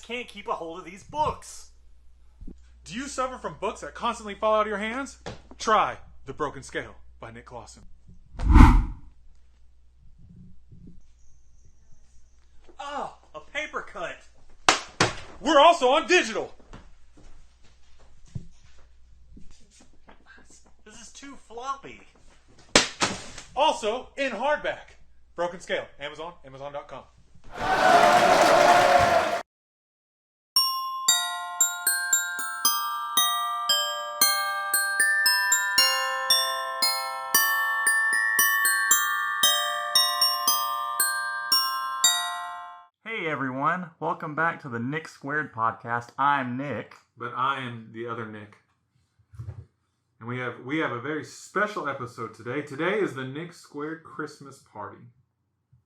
just can't keep a hold of these books. Do you suffer from books that constantly fall out of your hands? Try The Broken Scale by Nick Clausen. Oh, a paper cut. We're also on digital. This is too floppy. Also in hardback. Broken Scale. Amazon, Amazon.com. Hey everyone, welcome back to the Nick Squared podcast. I'm Nick. But I am the other Nick. And we have a very special episode today. Today is the Nick Squared Christmas party.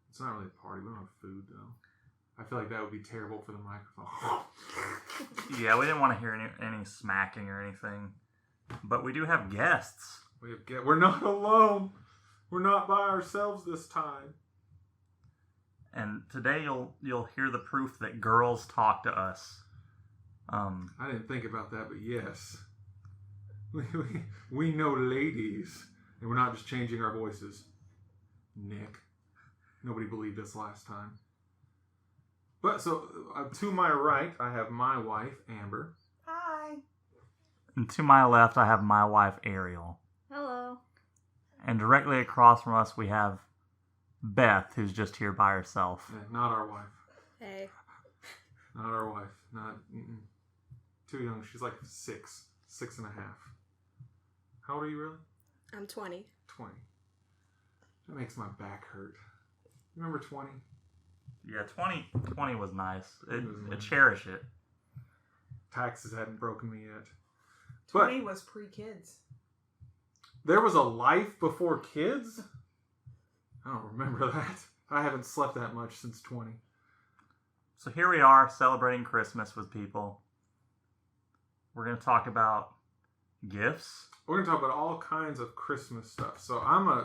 It's not really a party. We don't have food, though. I feel like that would be terrible for the microphone. Yeah, we didn't want to hear any smacking or anything. But we do have guests. We're not alone. We're not by ourselves this time. And today you'll hear the proof that girls talk to us. I didn't think about that, but yes. We know ladies. And we're not just changing our voices. Nick. Nobody believed us last time. But so, to my right, I have my wife, Amber. Hi. And to my left, I have my wife, Ariel. Hello. And directly across from us, we have Beth, who's just here by herself. Yeah, not our wife. Hey. Not our wife. Too young. She's like 6.5. How old are you really? I'm 20. 20. That makes my back hurt. Remember 20? Yeah, 20 was nice. It was nice. Cherish it. Taxes hadn't broken me yet. 20 was pre-kids. There was a life before kids? I don't remember that. I haven't slept that much since 20. So here we are celebrating Christmas with people. We're going to talk about gifts. We're going to talk about all kinds of Christmas stuff. So I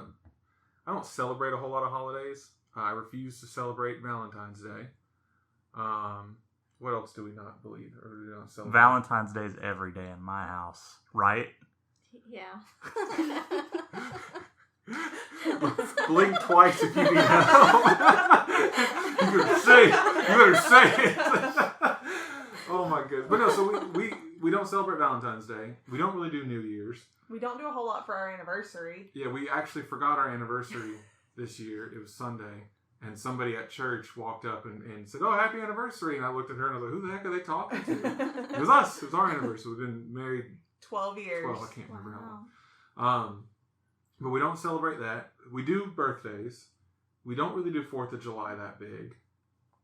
don't celebrate a whole lot of holidays. I refuse to celebrate Valentine's Day. What else do we not believe or do we not celebrate? Valentine's Day is every day in my house, right? Yeah. Blink twice if you need help. You better say it. Oh my goodness. But no, so we don't celebrate Valentine's Day. We don't really do New Year's. We don't do a whole lot for our anniversary. Yeah, we actually forgot our anniversary this year. It was Sunday. And somebody at church walked up and said, "Oh, happy anniversary." And I looked at her and I was like, "Who the heck are they talking to?" It was us. It was our anniversary. We've been married 12 years. 12, I can't remember how long. But we don't celebrate that. We do birthdays. We don't really do 4th of July that big.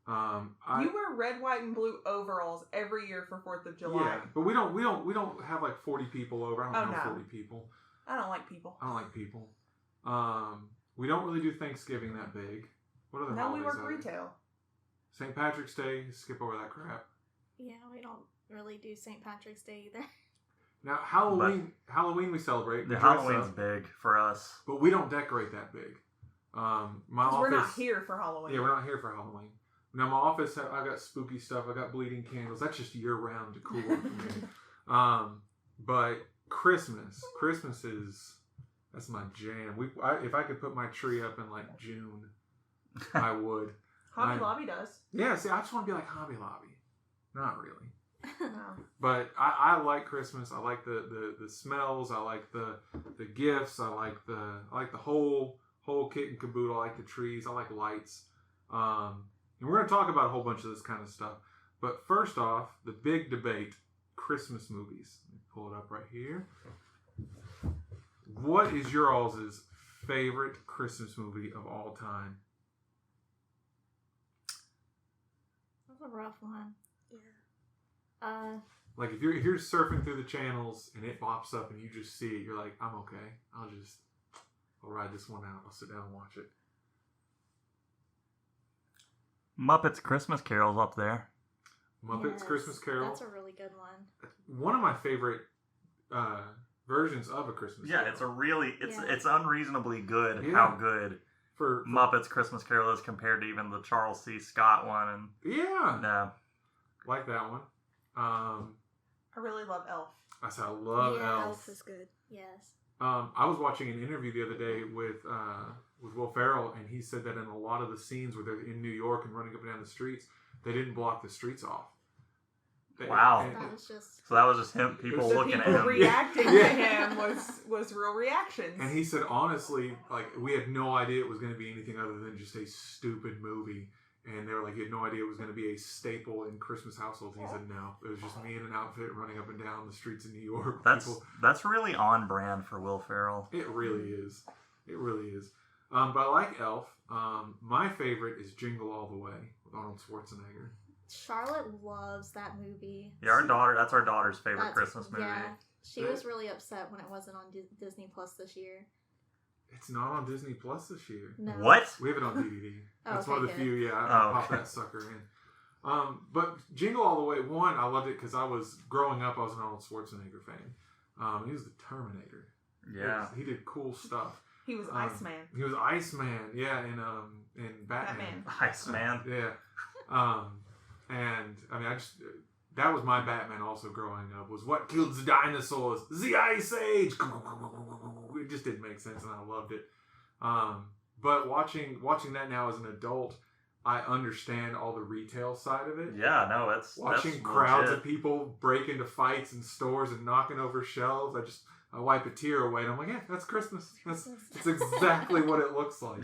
You wear red, white, and blue overalls every year for 4th of July. Yeah, but we don't have like 40 people over. I don't know 40 people. I don't like people. We don't really do Thanksgiving that big. What other holidays? No, we work retail. St. Patrick's Day, skip over that crap. Yeah, we don't really do St. Patrick's Day either. Now, Halloween we celebrate. The Halloween's big for us. But we don't decorate that big. We're not here for Halloween. Yeah, we're not here for Halloween. Now, my office, I got spooky stuff. I got bleeding candles. That's just year-round cool for me. But Christmas that's my jam. If I could put my tree up in like June, I would. Hobby Lobby does. Yeah, see, I just want to be like Hobby Lobby. Not really. No. But I like Christmas. I like the smells. I like the gifts. I like the whole kit and caboodle. I like the trees. I like lights. And we're going to talk about a whole bunch of this kind of stuff. But first off, the big debate, Christmas movies. Let me pull it up right here. What is your all's favorite Christmas movie of all time? That's a rough one. Yeah. Like if you're surfing through the channels and it pops up and you just see it, you're like, I'm okay. I'll ride this one out. I'll sit down and watch it. Muppets Christmas Carol's up there. Muppets Christmas Carol. That's a really good one. One of my favorite versions of a Christmas Carol. Yeah, it's unreasonably good how good for Muppets Christmas Carol is compared to even the Charles C. Scott one. And yeah. Like that one. I really love Elf. I said I love yeah, Elf. is good. Yes. I was watching an interview the other day with Will Ferrell, and he said that in a lot of the scenes where they're in New York and running up and down the streets, they didn't block the streets off. Wow. That was just... So that was just him, people The looking people at him. reacting to him was real reactions. And he said, honestly, like, we had no idea it was going to be anything other than just a stupid movie. And they were like, you had no idea it was going to be a staple in Christmas households. And he said, no, it was just me in an outfit running up and down the streets of New York. That's really on brand for Will Ferrell. It really is. It really is. But I like Elf. My favorite is Jingle All the Way with Arnold Schwarzenegger. Charlotte loves that movie. Yeah, that's our daughter's favorite Christmas movie. Yeah, she was really upset when it wasn't on Disney Plus this year. It's not on Disney Plus this year. No. What? We have it on DVD. That's okay, one of the good. few, I popped that sucker in. But Jingle All the Way, one, I loved it because growing up, I was an Arnold Schwarzenegger fan. He was the Terminator. Yeah. He did cool stuff. He was Iceman. He was Iceman, yeah, in Batman. Iceman. Yeah. And I mean, that was my Batman also growing up, was what killed the dinosaurs? The Ice Age! It just didn't make sense and I loved it. But watching that now as an adult, I understand all the retail side of it. Yeah, no, that's crowds legit. of people break into fights in stores and knocking over shelves. I wipe a tear away and I'm like, yeah, that's Christmas. It's exactly what it looks like.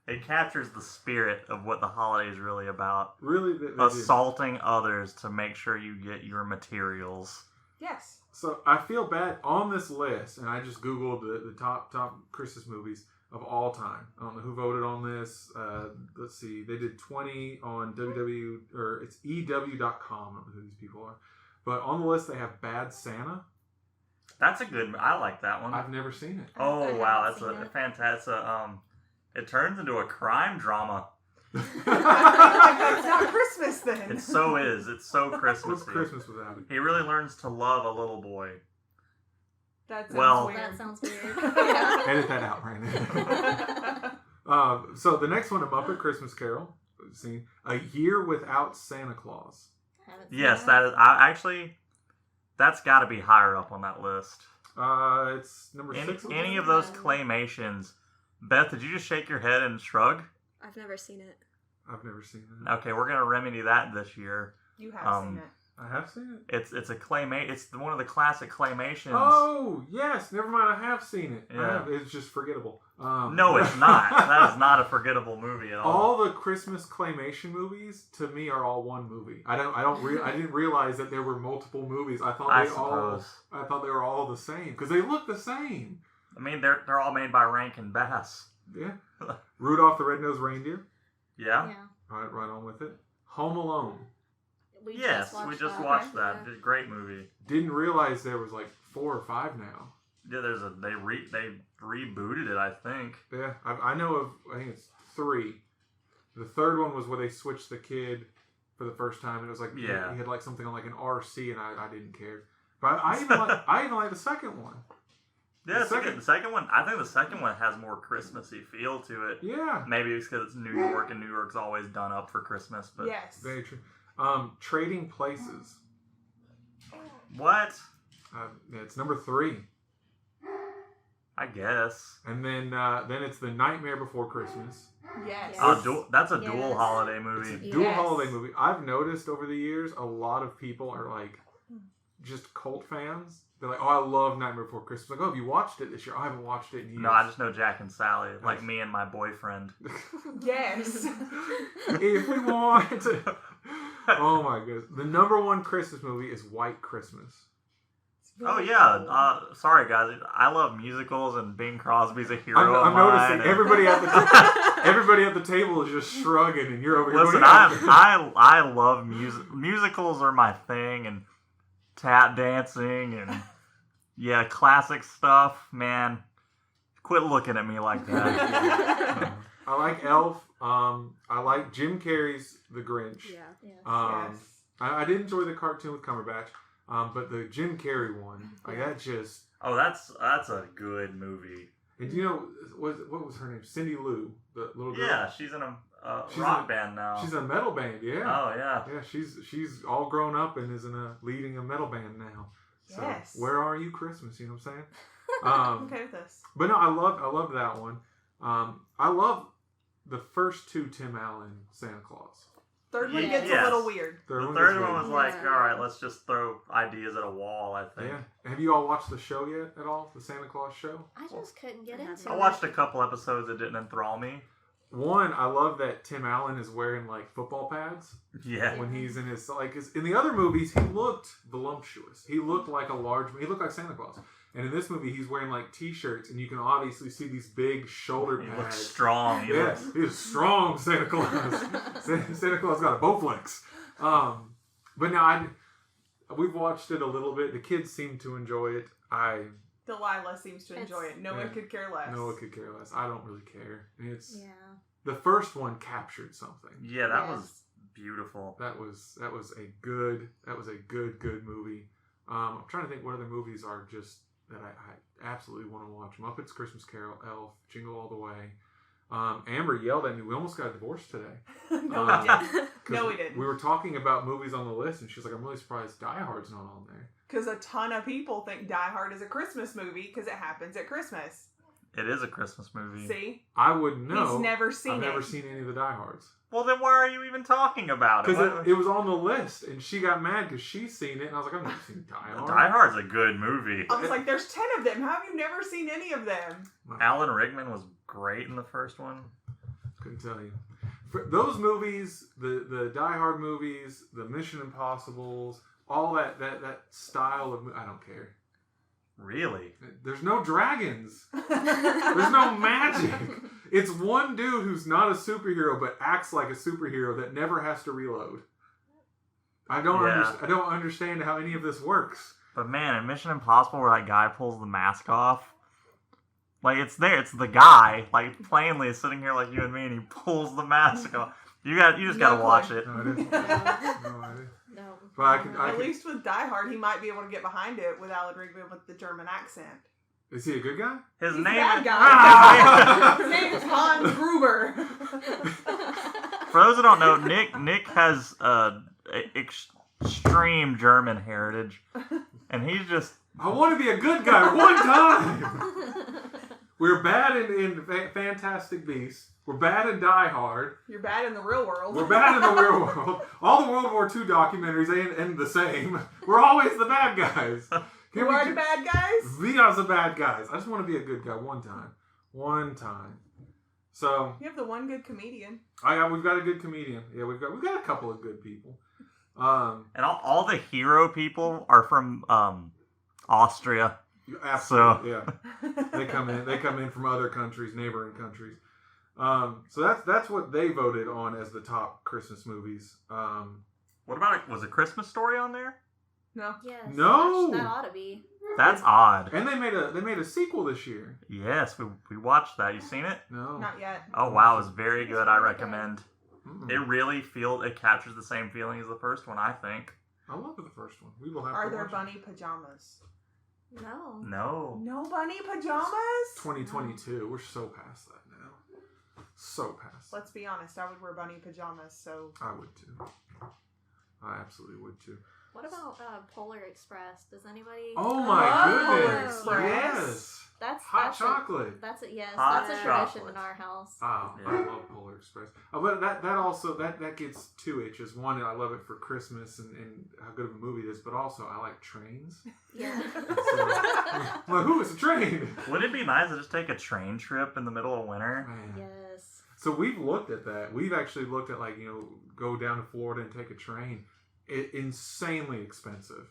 It captures the spirit of what the holiday is really about. Really? Assaulting others to make sure you get your materials. Yes. So I feel bad on this list, and I just Googled the top Christmas movies of all time. I don't know who voted on this. Let's see. They did 20 on it's EW.com. I don't know who these people are. But on the list, they have Bad Santa. That's a good... I like that one. I've never seen it. Oh, wow. That's a fantastic... It turns into a crime drama. It's not Christmas then. It so is. It's so Christmassy. What's Christmas without it? He really learns to love a little boy. That sounds weird. That sounds weird. Edit that out right now. So the next one, A Muppet Christmas Carol. Seen A Year Without Santa Claus. Yes, that is. That's got to be higher up on that list. It's number 6. Any of those claymations. Beth, did you just shake your head and shrug? I've never seen it. I've never seen that. Okay, we're gonna remedy that this year. You have seen it. I have seen it. It's a claymate. It's one of the classic claymations. Oh yes, never mind. I have seen it. Yeah. It's just forgettable. No, it's not. That is not a forgettable movie at all. All the Christmas claymation movies to me are all one movie. I didn't realize that there were multiple movies. I thought they were all the same because they look the same. I mean, they're all made by Rankin Bass. Yeah. Rudolph the Red-Nosed Reindeer. Yeah. Right on with it. Home Alone. We just watched that. Yeah. Great movie. Didn't realize there was like 4 or 5 now. Yeah, they rebooted it, I think. Yeah, I know of. I think it's 3. The third one was where they switched the kid for the first time. And it was like he had like something on like an RC, and I didn't care. But I even like the second one. Yeah, the second one. I think the second one has more Christmassy feel to it. Yeah, maybe it's because it's New York, and New York's always done up for Christmas. But yes, very true. Trading Places. What? It's number 3. I guess. And then it's The Nightmare Before Christmas. Yes. That's a dual holiday movie. It's a dual holiday movie. I've noticed over the years, a lot of people are like just cult fans. They're like, oh, I love Nightmare Before Christmas. Like, oh, have you watched it this year? I haven't watched it in years. No, I just know Jack and Sally, like me and my boyfriend. Yes. If we want to. Oh my goodness. The number 1 Christmas movie is White Christmas. Oh yeah. Sorry guys. I love musicals, and Bing Crosby's a hero. I'm noticing everybody at the table is just shrugging, and you're over here. Listen, I love music. Musicals are my thing, and tap dancing and classic stuff. Man, quit looking at me like that. I like Elf. I like Jim Carrey's The Grinch. Yeah. Yes. I did enjoy the cartoon with Cumberbatch. But the Jim Carrey one, like that just... Oh, that's a good movie. And do you know what was her name? Cindy Lou, the little girl. Yeah, she's in a She's rock in- band now. She's in a metal band. Yeah. Oh yeah. Yeah, she's all grown up and is leading a metal band now. So Yes. where are you, Christmas? You know what I'm saying? I'm okay with this. But no, I love that one. I love the first two Tim Allen Santa Claus. Third one Yeah. gets Yes. a little weird. The gets third weird. one was like, Yeah. all right, let's just throw ideas at a wall. I think. Yeah. Have you all watched the show yet at all? The Santa Claus show? I just couldn't get I into I it. watched a couple episodes that didn't enthrall me. One, I love that Tim Allen is wearing like football pads Yeah. when he's in his in the other movies he looked voluptuous. He looked like he looked like Santa Claus. And in this movie he's wearing like t-shirts and you can obviously see these big shoulder He looks pads. strong. He Yes, looks, he's a strong Santa Claus. Santa Claus got a Bowflex. But now we've watched it a little bit. The kids seem to enjoy it. Delilah seems to enjoy it. No one Yeah. could care less. No one could care less. I don't really care. It's Yeah. the first one captured something. yeah, that Yes. was beautiful. That was a good movie. I'm trying to think what other movies are just that I absolutely want to watch. Muppets Christmas Carol, Elf, Jingle All the Way. Amber yelled at me. We almost got a divorce today. No, we didn't. 'Cause No, we didn't. We were talking about movies on the list, and she's like, "I'm really surprised Die Hard's not on there." Because a ton of people think Die Hard is a Christmas movie because it happens at Christmas. It is a Christmas movie. See? I wouldn't know. He's never seen I've it. never seen any of the Die Hards Well, then why are you even talking about it? because it was on the list, and she got mad because she's seen it, and I was like, "I've never seen Die Hard." Die Hard's a good movie. I was like, there's 10 of them. How have you never seen any of them? Alan Rickman was great in the first one. Couldn't tell you. For those movies, the Die Hard movies, the Mission Impossibles, all that style of I don't care. Really? There's no dragons. There's no magic. It's one dude who's not a superhero but acts like a superhero that never has to reload. I don't understand how any of this works. But man, in Mission Impossible where that guy pulls the mask off, like it's the guy, like plainly sitting here like you and me, and he pulls the mask off. You just No gotta watch clue. it. No, I didn't. No, I didn't. No. But I can- At least with Die Hard, he might be able to get behind it with Alan Rickman with the German accent. Is he a good guy? His He's name a bad is guy. His name is Hans Gruber. For those who don't know, Nick has extreme German heritage, and he's just I want to be a good guy one time. We're bad in Fantastic Beasts. We're bad in Die Hard. You're bad in the real world. We're bad in the real world. All the World War II documentaries end the same. We're always the bad guys. Who are the bad guys? We are the bad guys. I just want to be a good guy one time. One time. So You have the one good comedian. we've got a good comedian. Yeah, we've got a couple of good people. and all the hero people are from Austria. Absolutely, yeah. They come in from other countries, neighboring countries. So that's what they voted on as the top Christmas movies. What about was a Christmas Story on there? No. Yes. No. That ought to be. That's odd. And they made a sequel this year. Yes, we watched that. You seen it? No. Not yet. Oh wow, it was very good. I really recommend. Mm-mm. It really it captures the same feeling as the first one, I think. I love the first one. We will have Are to there watch bunny pajamas? No. No. No bunny pajamas? it. 2022. We're so past that now. So past. Let's be honest, I would wear bunny pajamas, so... I would too. I absolutely would too. What about Polar Express? Does anybody? Oh my Polar goodness! Express. Yes. That's Hot chocolate. That's a yes. Hot That's a chocolate. tradition in our house. Oh, Yeah. I love Polar Express. But that also that gets two itches. One, I love it for Christmas and how good of a movie it is. But also, I like trains. Yeah. So, I'm like, who is a train? Wouldn't it be nice to just take a train trip in the middle of winter? Man. Yes. So we've looked at that. We've actually looked at go down to Florida and take a train. Insanely expensive.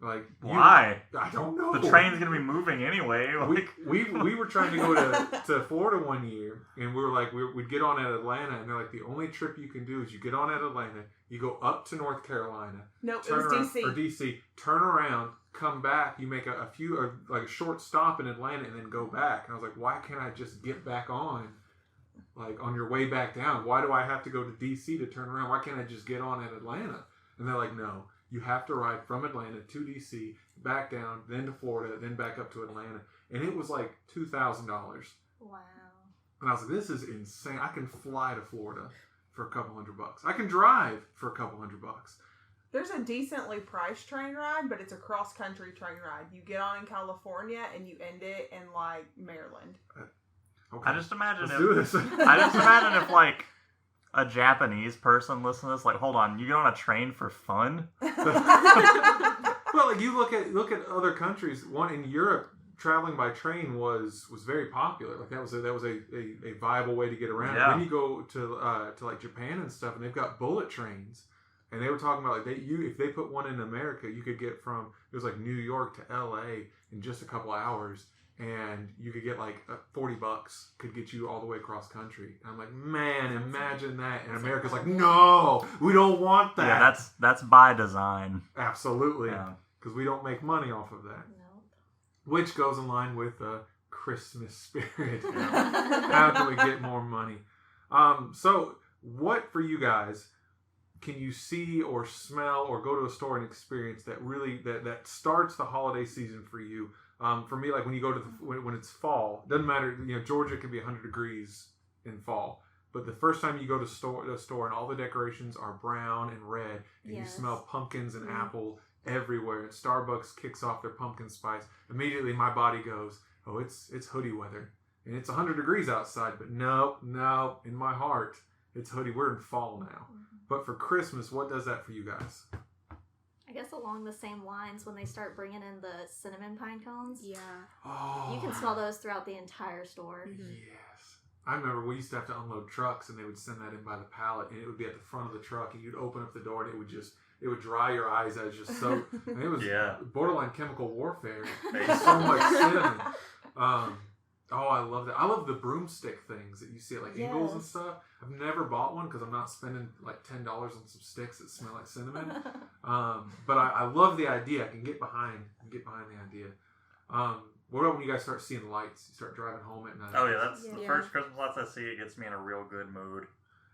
Like Why? I don't know. The train's gonna be moving anyway. Like, we were trying to go to Florida one year, and we were like we'd get on at Atlanta, and they're like the only trip you can do is you get on at Atlanta, you go up to North Carolina, Nope, it turn was around, DC. or DC, turn around, come back, you make a short stop in Atlanta, and then go back. And I was like, why can't I just get back on? Like on your way back down, why do I have to go to DC to turn around? Why can't I just get on at Atlanta? And they're like, no, you have to ride from Atlanta to DC, back down, then to Florida, then back up to Atlanta. and it was like $2,000. Wow. And I was like, this is insane. I can fly to Florida for a couple $100. I can drive for a couple $100. There's a decently priced train ride, but it's a cross-country train ride. You get on in California, and you end it in, like, Maryland. Okay. I just imagine Let's do this. I just imagine if, like, a Japanese person listened to this, like, hold on, you get on a train for fun? Well, like, you look at other countries. One in Europe, traveling by train was very popular. Like that was a viable way to get around. Yeah. Then you go to like Japan and stuff, and they've got bullet trains. And they were talking about like if they put one in America, you could get from it was like New York to LA in just a couple hours, and you could get like $40 could get you all the way across country. And I'm like, man, imagine that. And America's like, no, we don't want that. Yeah, that's by design. Absolutely, because we don't make money off of that. No. Which goes in line with the Christmas spirit. How can we get more money? So what for you guys can you see or smell or go to a store and experience that really that starts the holiday season for you? For me, like when you go to when it's fall, doesn't matter. You know, Georgia can be 100 degrees in fall, but the first time you go to the store and all the decorations are brown and red, and you smell pumpkins and apple everywhere, and Starbucks kicks off their pumpkin spice, immediately my body goes, oh, it's hoodie weather, and it's 100 degrees outside, but no, in my heart, it's hoodie. We're in fall now. But for Christmas, what does that for you guys? I guess along the same lines, when they start bringing in the cinnamon pine cones, Oh, you can smell those throughout the entire store. Yes. I remember we used to have to unload trucks, and they would send that in by the pallet, and it would be at the front of the truck, and you'd open up the door, and it would dry your eyes. It was just so, and it was borderline chemical warfare. So much cinnamon. Oh, I love that. I love the broomstick things that you see at like Ingles and stuff. I've never bought one because I'm not spending like $10 on some sticks that smell like cinnamon. But I love the idea. I can get behind the idea. What about when you guys start seeing lights? You start driving home at night. Oh yeah, that's the first Christmas lights I see. It gets me in a real good mood.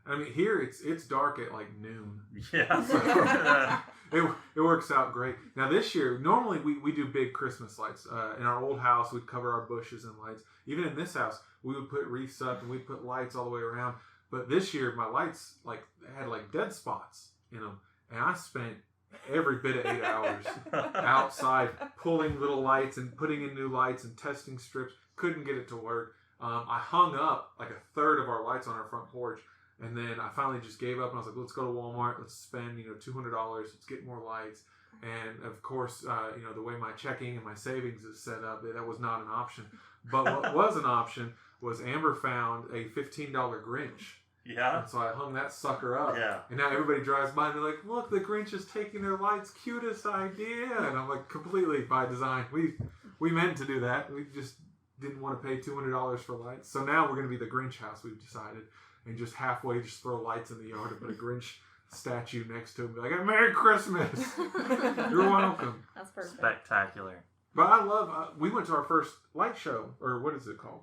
I mean, here it's dark at like noon. Yeah. So it works out great. Now this year, normally we do big Christmas lights. In our old house, we'd cover our bushes in lights. Even in this house, we would put wreaths up and we'd put lights all the way around. But this year, my lights had like dead spots in them. And I spent every bit of 8 hours outside pulling little lights and putting in new lights and testing strips. Couldn't get it to work. I hung up like a third of our lights on our front porch. And then I finally just gave up, and I was like, let's go to Walmart. Let's spend, $200. Let's get more lights. And, of course, the way my checking and my savings is set up, that was not an option. But what was an option was Amber found a $15 Grinch. Yeah. And so I hung that sucker up. Yeah. And now everybody drives by, and they're like, look, the Grinch is taking their lights. Cutest idea. And I'm like, completely by design. We meant to do that. We just didn't want to pay $200 for lights. So now we're going to be the Grinch house, we've decided. And just halfway, just throw lights in the yard and put a Grinch statue next to him. Be like, Merry Christmas! You're welcome. That's perfect. Spectacular. But I love, we went to our first light show, or what is it called?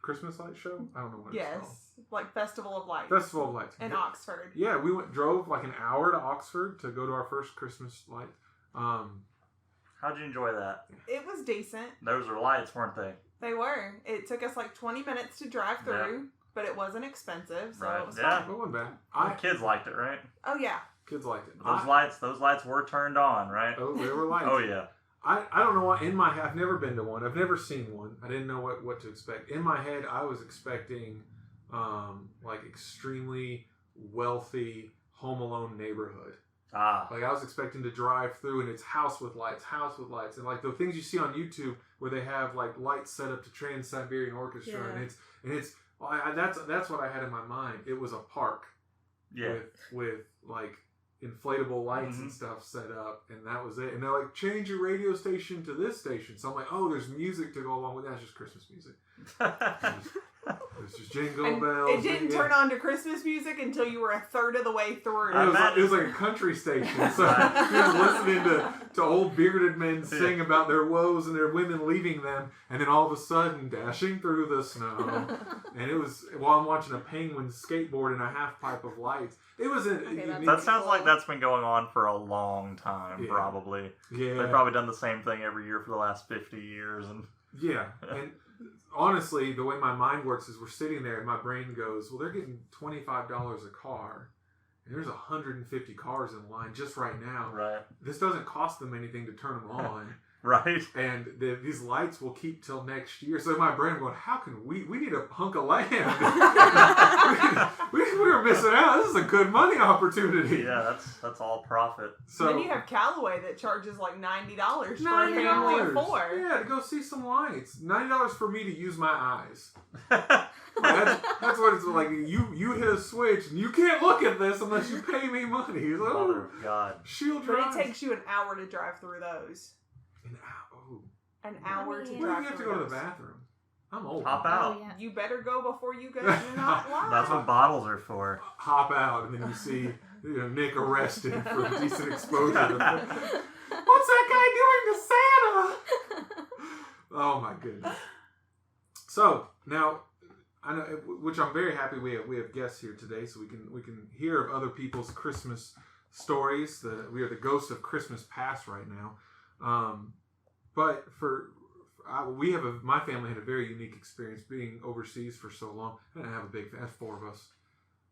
Christmas light show? I don't know what it's called. Yes, like Festival of Lights. Festival of Lights. In Oxford. Yeah, we drove like an hour to Oxford to go to our first Christmas light. How'd you enjoy that? It was decent. Those were lights, weren't they? They were. It took us like 20 minutes to drive through. Yeah. But it wasn't expensive, so Right. it was Yeah. fun. It wasn't bad. The kids liked it, right? Oh, yeah. Kids liked it. Those lights were turned on, right? Oh, they were lights. Oh yeah. I don't know what, in my head, I've never been to one. I've never seen one. I didn't know what to expect. In my head, I was expecting like extremely wealthy Home Alone neighborhood. Like I was expecting to drive through and it's house with lights, and like the things you see on YouTube where they have like lights set up to Trans-Siberian Orchestra, and it's that's what I had in my mind. It was a park, with like inflatable lights and stuff set up, and that was it. And they're like, change your radio station to this station. So I'm like, oh, there's music to go along with that. It's just Christmas music. It's just jingle And bells. it didn't turn on to Christmas music until you were a third of the way through. It was like a country station. So you're just listening to old bearded men sing about their woes and their women leaving them, and then all of a sudden dashing through the snow. And it was while I'm watching a penguin skateboard in a half pipe of lights. It was that sounds like that's been going on for a long time, probably. Yeah. They've probably done the same thing every year for the last 50 years. And Yeah, and honestly, the way my mind works is we're sitting there and my brain goes, well, they're getting $25 a car. And there's 150 cars in line just right now. Right. This doesn't cost them anything to turn them on. Right. And these lights will keep till next year. So in my brain, I'm going, how can we need a hunk of land. we were missing out. This is a good money opportunity. Yeah, that's all profit. So then you have Callaway that charges like $90 for a family of 4. Yeah, to go see some lights. $90 for me to use my eyes. That's what it's like. You hit a switch and you can't look at this unless you pay me money. It's like, Mother of God. Shield But drive. it takes you an hour to drive through those. An hour to What What drive if you have to through go to the those. bathroom? I'm old. Hop out. Oh, yeah. You better go before you go. You're not live. That's what bottles are for. Hop out, and then you see Nick arrested for decent exposure. What's that guy doing to Santa? Oh my goodness. So now, I know, which I'm very happy we have guests here today, so we can hear of other people's Christmas stories. We are the ghost of Christmas past right now. But my family had a very unique experience being overseas for so long. I didn't have a big family. That's 4 of us.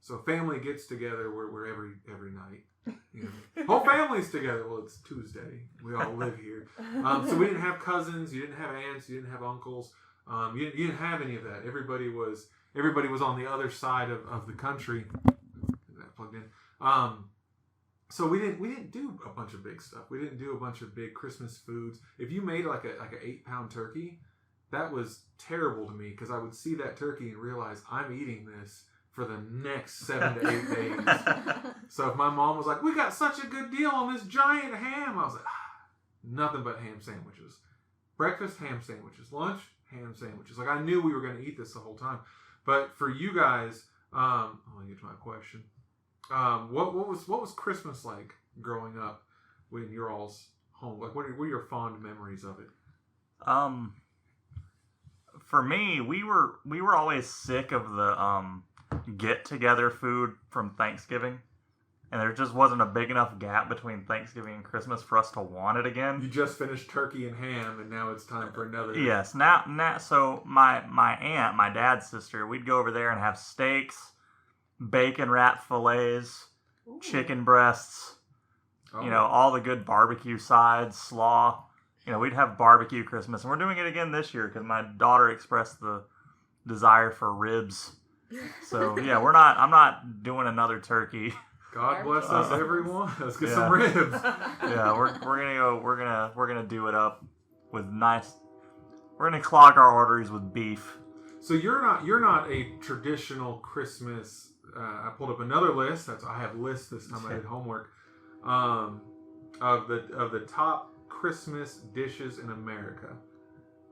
So family gets together. We're every night. You know. Whole family's together. Well, it's Tuesday. We all live here. So we didn't have cousins. You didn't have aunts. You didn't have uncles. You didn't have any of that. Everybody was on the other side of the country. Get that plugged in. So we didn't do a bunch of big stuff. We didn't do a bunch of big Christmas foods. If you made like an 8-pound turkey, that was terrible to me because I would see that turkey and realize I'm eating this for the next 7 to 8 days. So if my mom was like, "We got such a good deal on this giant ham," I was like, nothing but ham sandwiches. Breakfast, ham sandwiches. Lunch, ham sandwiches. Like I knew we were going to eat this the whole time. But for you guys, let me get to my question. What was Christmas like growing up when you're all's home? Like, what are your fond memories of it? For me, we were always sick of the get together food from Thanksgiving, and there just wasn't a big enough gap between Thanksgiving and Christmas for us to want it again. You just finished turkey and ham, and now it's time for another. Yes. Now, so my aunt, my dad's sister, we'd go over there and have steaks, bacon wrapped fillets, chicken breasts, Oh. all the good barbecue sides, slaw. We'd have barbecue Christmas, and we're doing it again this year because my daughter expressed the desire for ribs. So yeah, I'm not doing another turkey. God bless us, everyone. Let's get Yeah. some ribs. Yeah, we're gonna do it up with nice. We're gonna clog our arteries with beef. So you're not a traditional Christmas. I pulled up another list. I have lists this time. I did homework of the top Christmas dishes in America,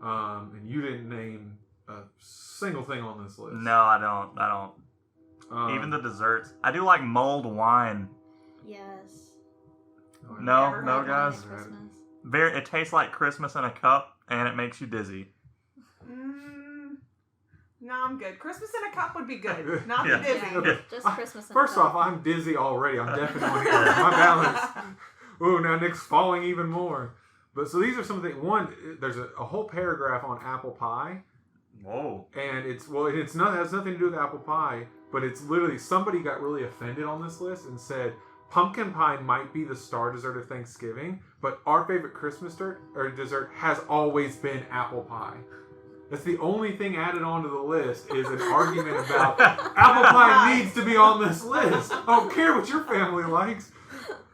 and you didn't name a single thing on this list. No, I don't. Even the desserts. I do like mulled wine. Yes. No, Never no, had wine guys. at Christmas. It tastes like Christmas in a cup, and it makes you dizzy. No, I'm good. Christmas in a cup would be good. Not Yeah. the Disney. Yeah, just Christmas in First a cup. off, I'm dizzy already. I'm definitely my balance. Ooh, now Nick's falling even more. But so these are some of the there's a whole paragraph on apple pie. Whoa. And it has nothing to do with apple pie, but it's literally somebody got really offended on this list and said pumpkin pie might be the star dessert of Thanksgiving, but our favorite Christmas dessert has always been apple pie. That's the only thing added onto the list is an argument about apple pie needs to be on this list. I don't care what your family likes.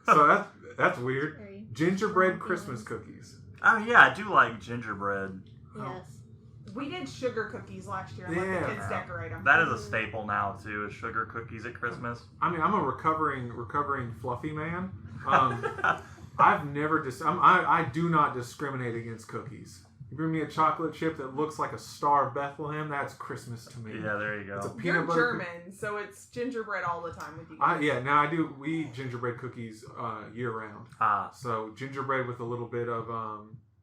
So that's weird. Very Gingerbread strong Christmas feelings. cookies. Oh yeah, I do like gingerbread. Yes. We did sugar cookies last year and let Yeah. the kids decorate them. That is a staple now too. Is sugar cookies at Christmas. I mean, I'm a recovering fluffy man. I've never I do not discriminate against cookies. You bring me a chocolate chip that looks like a Star of Bethlehem, that's Christmas to me. Yeah, there you It's a go. peanut You're butter. German, so it's gingerbread all the time with you guys. Now we eat gingerbread cookies year round. So gingerbread with a little bit of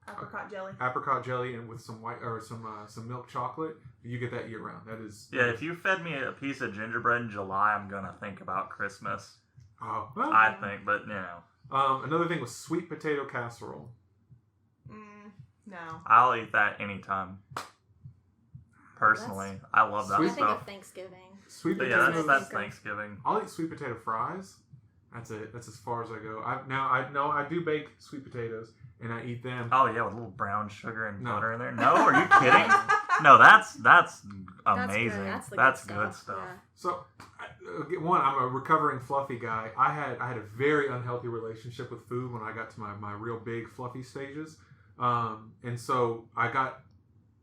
Apricot jelly. apricot jelly and with some white or some milk chocolate. You get that year round. That is If you fed me a piece of gingerbread in July, I'm gonna think about Christmas. Oh, well, I think, but another thing was sweet potato casserole. No. I'll eat that anytime. Personally, I love that I think stuff. of Thanksgiving. Sweet But potatoes. yeah, that's Thanksgiving. I'll eat sweet potato fries. That's it. That's as far as I go. I do bake sweet potatoes and I eat them. Oh yeah, with a little brown sugar and No. butter in there. No, are you kidding? No, that's amazing. That's the That's good good stuff. stuff. So, I'm a recovering fluffy guy. I had a very unhealthy relationship with food when I got to my real big fluffy stages, and so I got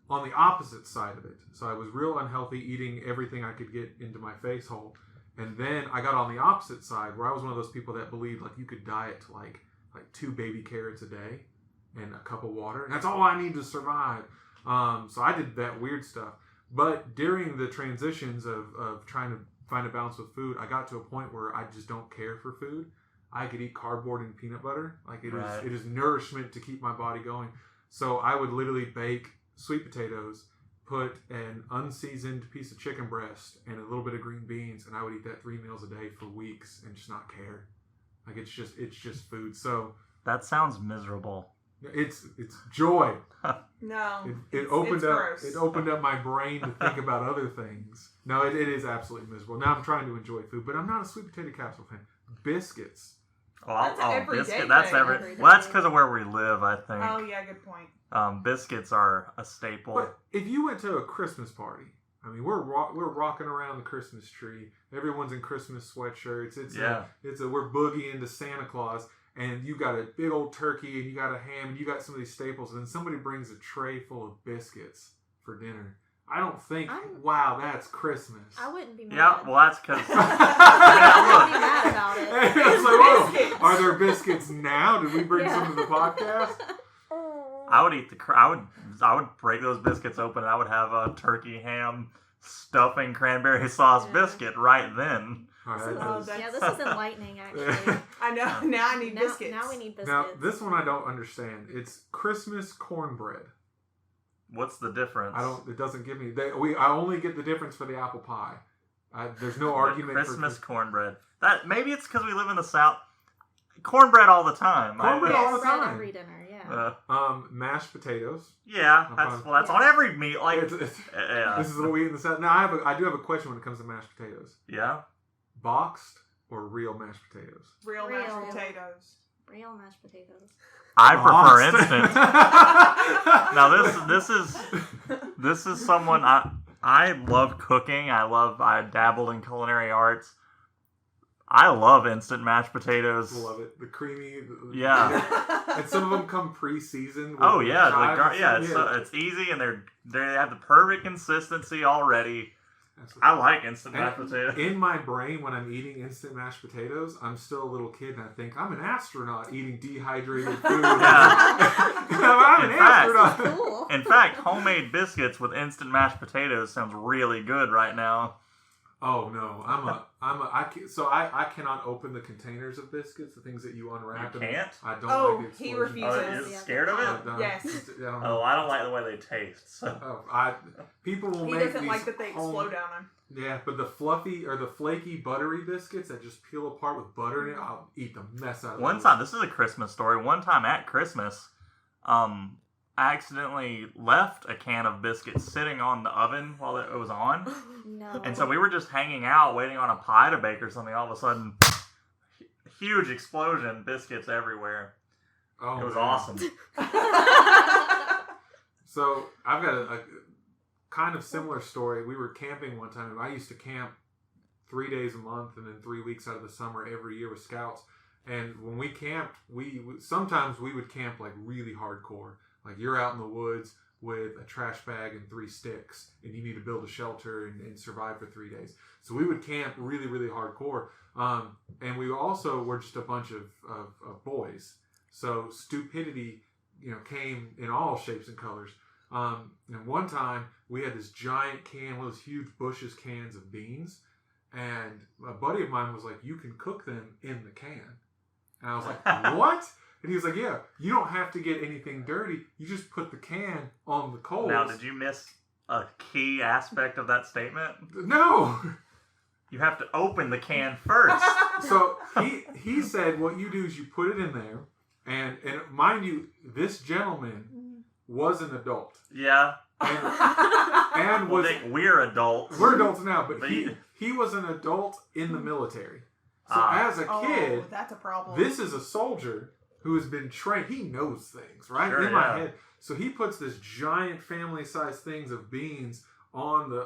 on the opposite side of it. So I was real unhealthy, eating everything I could get into my face hole, and then I got on the opposite side where I was one of those people that believed like you could diet to like 2 baby carrots a day and a cup of water, and that's all I need to survive. So I did that weird stuff. But during the transitions of trying to find a balance with food, I got to a point where I just don't care for food. I could eat cardboard and peanut butter. Like it is nourishment to keep my body going. So I would literally bake sweet potatoes, put an unseasoned piece of chicken breast and a little bit of green beans, and I would eat that 3 meals a day for weeks and just not care. Like it's just food. So That sounds miserable. it's joy. No. It opened it's up. gross. It opened up my brain to think about other things. No, it is absolutely miserable. Now I'm trying to enjoy food, but I'm not a sweet potato capsule fan. Biscuits. That's an everyday biscuit. That's thing. Everyday. Well, that's because of where we live, I think. Oh, yeah, good point. Biscuits are a staple. But if you went to a Christmas party, I mean, we're rocking around the Christmas tree. Everyone's in Christmas sweatshirts. We're boogieing to Santa Claus, and you got a big old turkey, and you got a ham, and you got some of these staples, and then somebody brings a tray full of biscuits for dinner. I don't think, wow, that's Christmas. I wouldn't be mad. Yeah, well, that's because. I wouldn't be mad about it. I was like, whoa, are there biscuits now? Did we bring some to the podcast? I would eat I would break those biscuits open and I would have a turkey, ham, stuffing, cranberry sauce biscuit right then. All right, This is enlightening, actually. I know. Now I need biscuits. Now we need biscuits. Now, this one I don't understand. It's Christmas cornbread. What's the difference? It doesn't give me. I only get the difference for the apple pie. There's no argument Christmas for cornbread. That maybe it's because we live in the South. Cornbread all the time. Cornbread all the Bread time. every dinner, yeah. Mashed potatoes. Yeah, that's on every meal. Like, This is what we eat in the South. Now I do have a question when it comes to mashed potatoes. Yeah. Boxed or real mashed potatoes? Real mashed potatoes. Real mashed potatoes. I prefer Boxed. instant. Now this is someone I love cooking. I dabbled in culinary arts. I love instant mashed potatoes. Love it. The creamy. Yeah. And some of them come pre-seasoned. Oh yeah, it's easy and they have the perfect consistency already. I like instant mashed potatoes. In my brain, when I'm eating instant mashed potatoes, I'm still a little kid and I think I'm an astronaut eating dehydrated food. I'm an astronaut. Cool. In fact, homemade biscuits with instant mashed potatoes sounds really good right now. Oh no, I cannot open the containers of biscuits, the things that you unwrap. You can't? I don't Oh, like the he explosion. refuses. You're scared of it? Yes. I don't like the way they taste. So. People will He make doesn't these like that they explode on him. Yeah, but the fluffy or the flaky buttery biscuits that just peel apart with butter in it, I'll eat the mess out of One time, this is a Christmas story. One time at Christmas, I accidentally left a can of biscuits sitting on the oven while it was on. No. And so we were just hanging out, waiting on a pie to bake or something. All of a sudden, huge explosion, biscuits everywhere. Oh, it was man. awesome. So I've got a kind of similar story. We were camping one time. I used to camp 3 days a month and then 3 weeks out of the summer every year with scouts. And when we camped, sometimes we would camp like really hardcore. Like you're out in the woods with a trash bag and 3 sticks, and you need to build a shelter and survive for 3 days. So we would camp really, really hardcore. And we also were just a bunch of boys. So stupidity, came in all shapes and colors. And one time we had this giant can, one of those huge Bush's cans of beans, and a buddy of mine was like, "You can cook them in the can." And I was like, "What?" And he was like, "Yeah, you don't have to get anything dirty. You just put the can on the coals." Now, did you miss a key aspect of that statement? No. You have to open the can first. So he said, what you do is you put it in there, and mind you, this gentleman was an adult. Yeah. And Well, was we're adults. we're adults now, but But he was an adult in the military. So Ah. as a kid, Oh, that's a problem. this is a soldier who has been trained. He knows things, right? Sure, In my yeah. head. So he puts this giant family-sized things of beans on the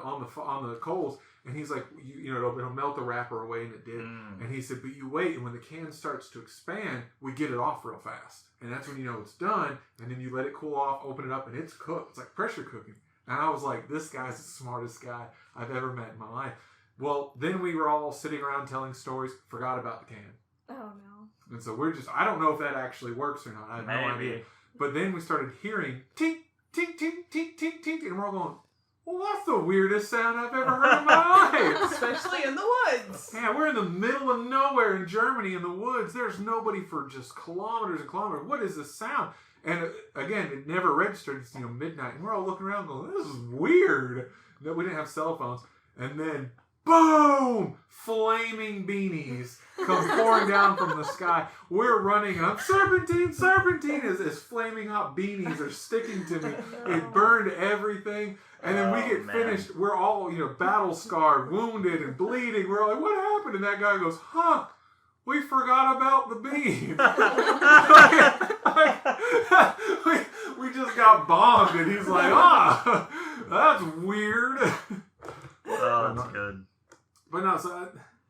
coals, and he's like, you know, it'll melt the wrapper away, and it did. And he said, but you wait, and when the can starts to expand, we get it off real fast, and that's when you know it's done. And then you let it cool off, open it up, and it's cooked. It's like pressure cooking. And I was like, this guy's the smartest guy I've ever met in my life. Well, then we were all sitting around telling stories, forgot about the can. Oh no. And so I don't know if that actually works or not. I have no idea. But then we started hearing tink, tink, tink, tink, tink, tink, and we're all going, well, that's the weirdest sound I've ever heard in my life. Especially in the woods. Yeah, we're in the middle of nowhere in Germany in the woods. There's nobody for just kilometers and kilometers. What is this sound? And again, it never registered. It's midnight, and we're all looking around going, this is weird. No, we didn't have cell phones. And then, boom! Flaming beanies come pouring down from the sky. We're running, and I'm serpentine as flaming hot beanies are sticking to me. It burned everything. And then we get finished. We're all, battle scarred, wounded, and bleeding. We're all like, what happened? And that guy goes, we forgot about the beans. we just got bombed, and he's like, that's weird. Oh, that's good. But no, so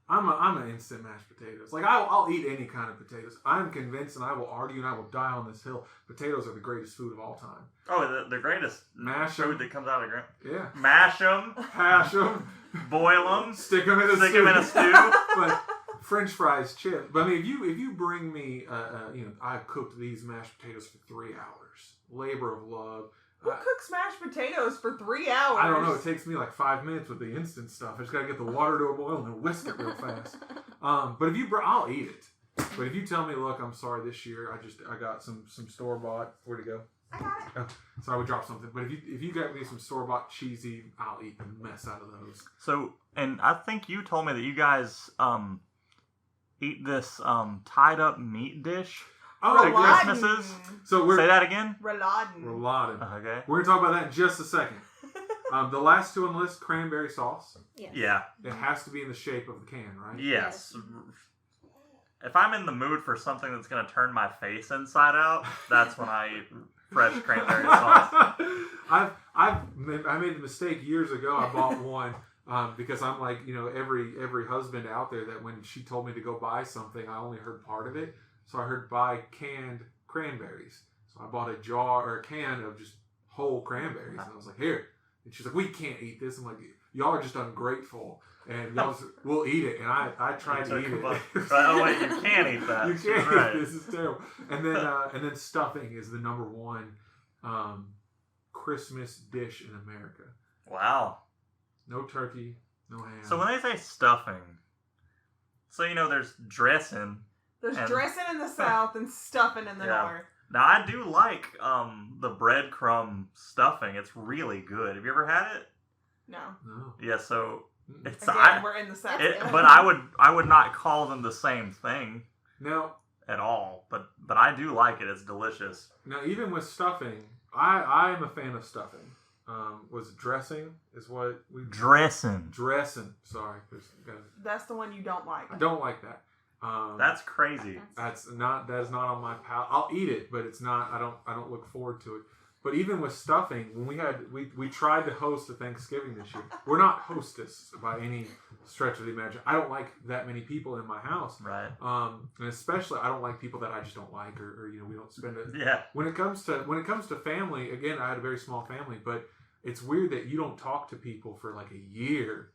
I'm an instant mashed potatoes. Like I'll eat any kind of potatoes. I'm convinced, and I will argue, and I will die on this hill. Potatoes are the greatest food of all time. Oh, the greatest Mash 'em. food that comes out of the ground. Yeah. Mash them, Hash them, boil them, stick them in a stick stew. them in a stew. But French fries, chips. But I mean, if you bring me, I cooked these mashed potatoes for 3 hours. Labor of love. Who cooks mashed potatoes for 3 hours? I don't know. It takes me like 5 minutes with the instant stuff. I just gotta get the water to a boil and then whisk it real fast. But if you, I'll eat it. But if you tell me, look, I'm sorry, this year I got some store bought. Where'd it go? I got it. Oh, sorry, we dropped something. But if you got me some store bought cheesy, I'll eat the mess out of those. So, and I think you told me that you guys eat this tied up meat dish Oh, at yeah. Christmases. So we're Say that again. Rouladen. Rouladen. Okay. We're gonna talk about that in just a second. The last two on the list: cranberry sauce. Yes. Yeah. It has to be in the shape of the can, right? Yes. If I'm in the mood for something that's going to turn my face inside out, that's when I eat fresh cranberry sauce. I made the mistake years ago. I bought one because I'm like, every husband out there that when she told me to go buy something, I only heard part of it. So I heard buy canned cranberries. So I bought a jar or a can of just whole cranberries, and I was like, here. And she's like, we can't eat this. I'm like, y'all are just ungrateful. And y'all we'll eat it. And I tried to eat it. Oh, wait, you can't eat that. You can't. Right. This is terrible. And then stuffing is the number one Christmas dish in America. Wow. No turkey, no ham. So when they say stuffing, so there's dressing. There's And- dressing in the south and stuffing in the Yeah. north. Now I do like the breadcrumb stuffing. It's really good. Have you ever had it? No. No. Yeah. So Mm-mm. it's Again, we're in the south. but I would not call them the same thing Now, at all. But I do like it. It's delicious. even with stuffing, I am a fan of stuffing. Was dressing is what we Dressing. dressing. Sorry, That's the one you don't like. I don't like that. That's crazy. that is not on my palate. I'll eat it, but it's not. I don't look forward to it. But even with stuffing, when we tried to host a Thanksgiving this year, we're not hostess by any stretch of the imagination. I don't like that many people in my house, Right. and especially I don't like people that I just don't like, or we don't spend it. Yeah. When it comes to family, again, I had a very small family, but it's weird that you don't talk to people for like a year,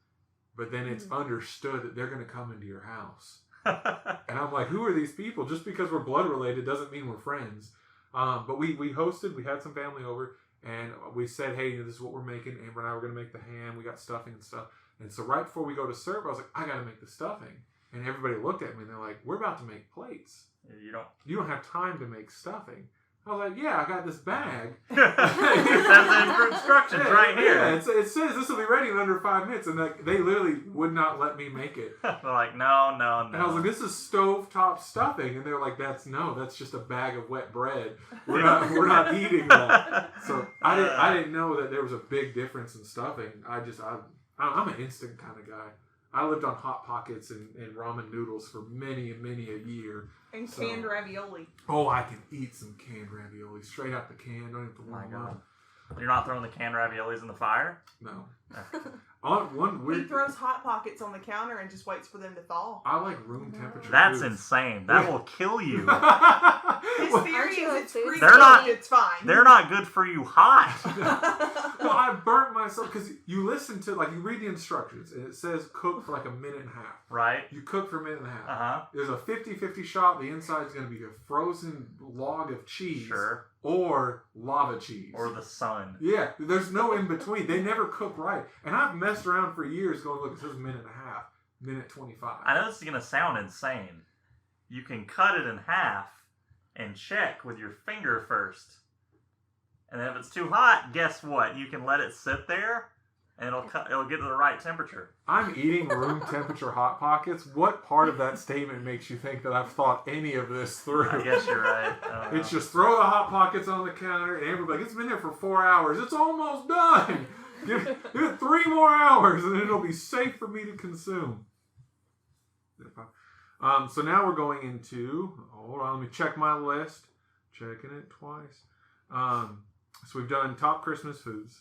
but then it's understood that they're going to come into your house. And I'm like, who are these people? Just because we're blood related doesn't mean we're friends. But we hosted, we had some family over, and we said, hey, this is what we're making. Amber and I were going to make the ham. We got stuffing and stuff. And so right before we go to serve, I was like, I got to make the stuffing. And everybody looked at me, and they're like, we're about to make plates. You don't. You don't have time to make stuffing. I was like, yeah, I got this bag. It says in instructions right here. Yeah, it says this will be ready in under 5 minutes, and they literally would not let me make it. They're like, no. And I was like, this is stovetop stuffing, and they're like, that's just a bag of wet bread. We're not eating that. So I didn't know that there was a big difference in stuffing. I'm an instant kind of guy. I lived on Hot Pockets and ramen noodles for many a year. And canned ravioli. Oh, I can eat some canned ravioli straight out the can. Don't have to warm them up. You're not throwing the canned raviolis in the fire? No. One weird. He throws Hot Pockets on the counter and just waits for them to thaw. I like room temperature. That's foods. insane. That will kill you. His theory is it's freezing. They're not- It's fine. They're not good for you hot. Well, I burnt myself because you listen to you read the instructions and it says cook for like a minute and a half. Right? You cook for a minute and a half. Uh-huh. There's a 50-50 shot. The inside is going to be a frozen log of cheese. Sure. Or lava cheese. Or the sun. Yeah, there's no in between. They never cook right. And I've messed around for years going, look, it says minute and a half, minute 25. I know this is going to sound insane. You can cut it in half and check with your finger first. And then if it's too hot, guess what? You can let it sit there and it'll get to the right temperature. I'm eating room temperature Hot Pockets. What part of that statement makes you think that I've thought any of this through? I guess you're right. It's just throw the Hot Pockets on the counter and everybody's like, it's been there for 4 hours. It's almost done. Give it 3 more hours and it'll be safe for me to consume. So now we're going into, hold on, let me check my list. Checking it twice. So we've done top Christmas foods.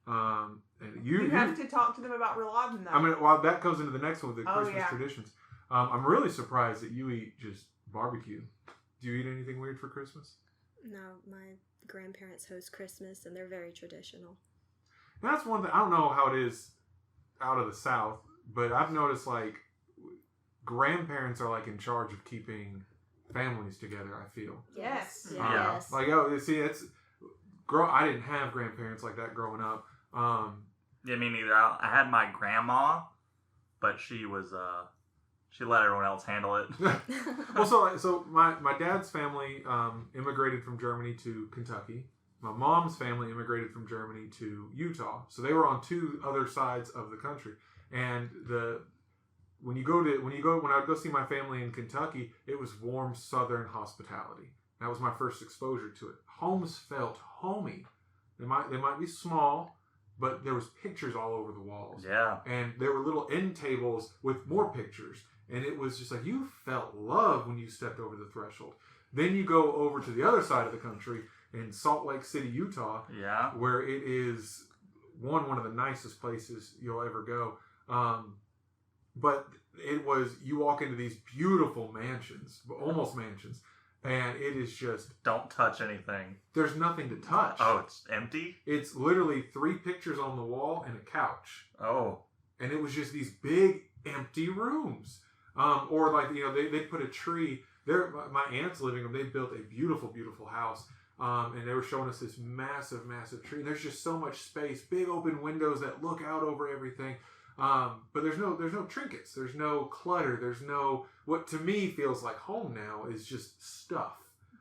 And you have to talk to them about relieving that. I mean, well, that goes into the next one, the Christmas yeah. traditions. I'm really surprised that you eat just barbecue. Do you eat anything weird for Christmas? No, my grandparents host Christmas, and they're very traditional. That's one thing. I don't know how it is out of the South, but I've noticed like grandparents are like in charge of keeping families together. I feel. Yes. Yeah. Yes. Like I didn't have grandparents like that growing up. Yeah, me neither. I had my grandma, but she let everyone else handle it. Well, so my dad's family immigrated from Germany to Kentucky. My mom's family immigrated from Germany to Utah. So they were on two other sides of the country. And when I would go see my family in Kentucky, it was warm Southern hospitality. That was my first exposure to it. Homes felt homey. They might be small, but there was pictures all over the walls. Yeah. And there were little end tables with more pictures. And it was just like you felt love when you stepped over the threshold. Then you go over to the other side of the country in Salt Lake City, Utah, Yeah. where it is one of the nicest places you'll ever go. But it was, you walk into these beautiful mansions, almost mansions, and it is just, Don't touch anything. there's nothing to touch. Oh, it's empty? It's literally 3 pictures on the wall and a couch. Oh. And it was just these big empty rooms. Or like, they put a tree there. My aunt's living room, they built a beautiful, beautiful house. And they were showing us this massive, massive tree. And there's just so much space, big open windows that look out over everything. But there's no trinkets. There's no clutter. There's no, what to me feels like home now is just stuff.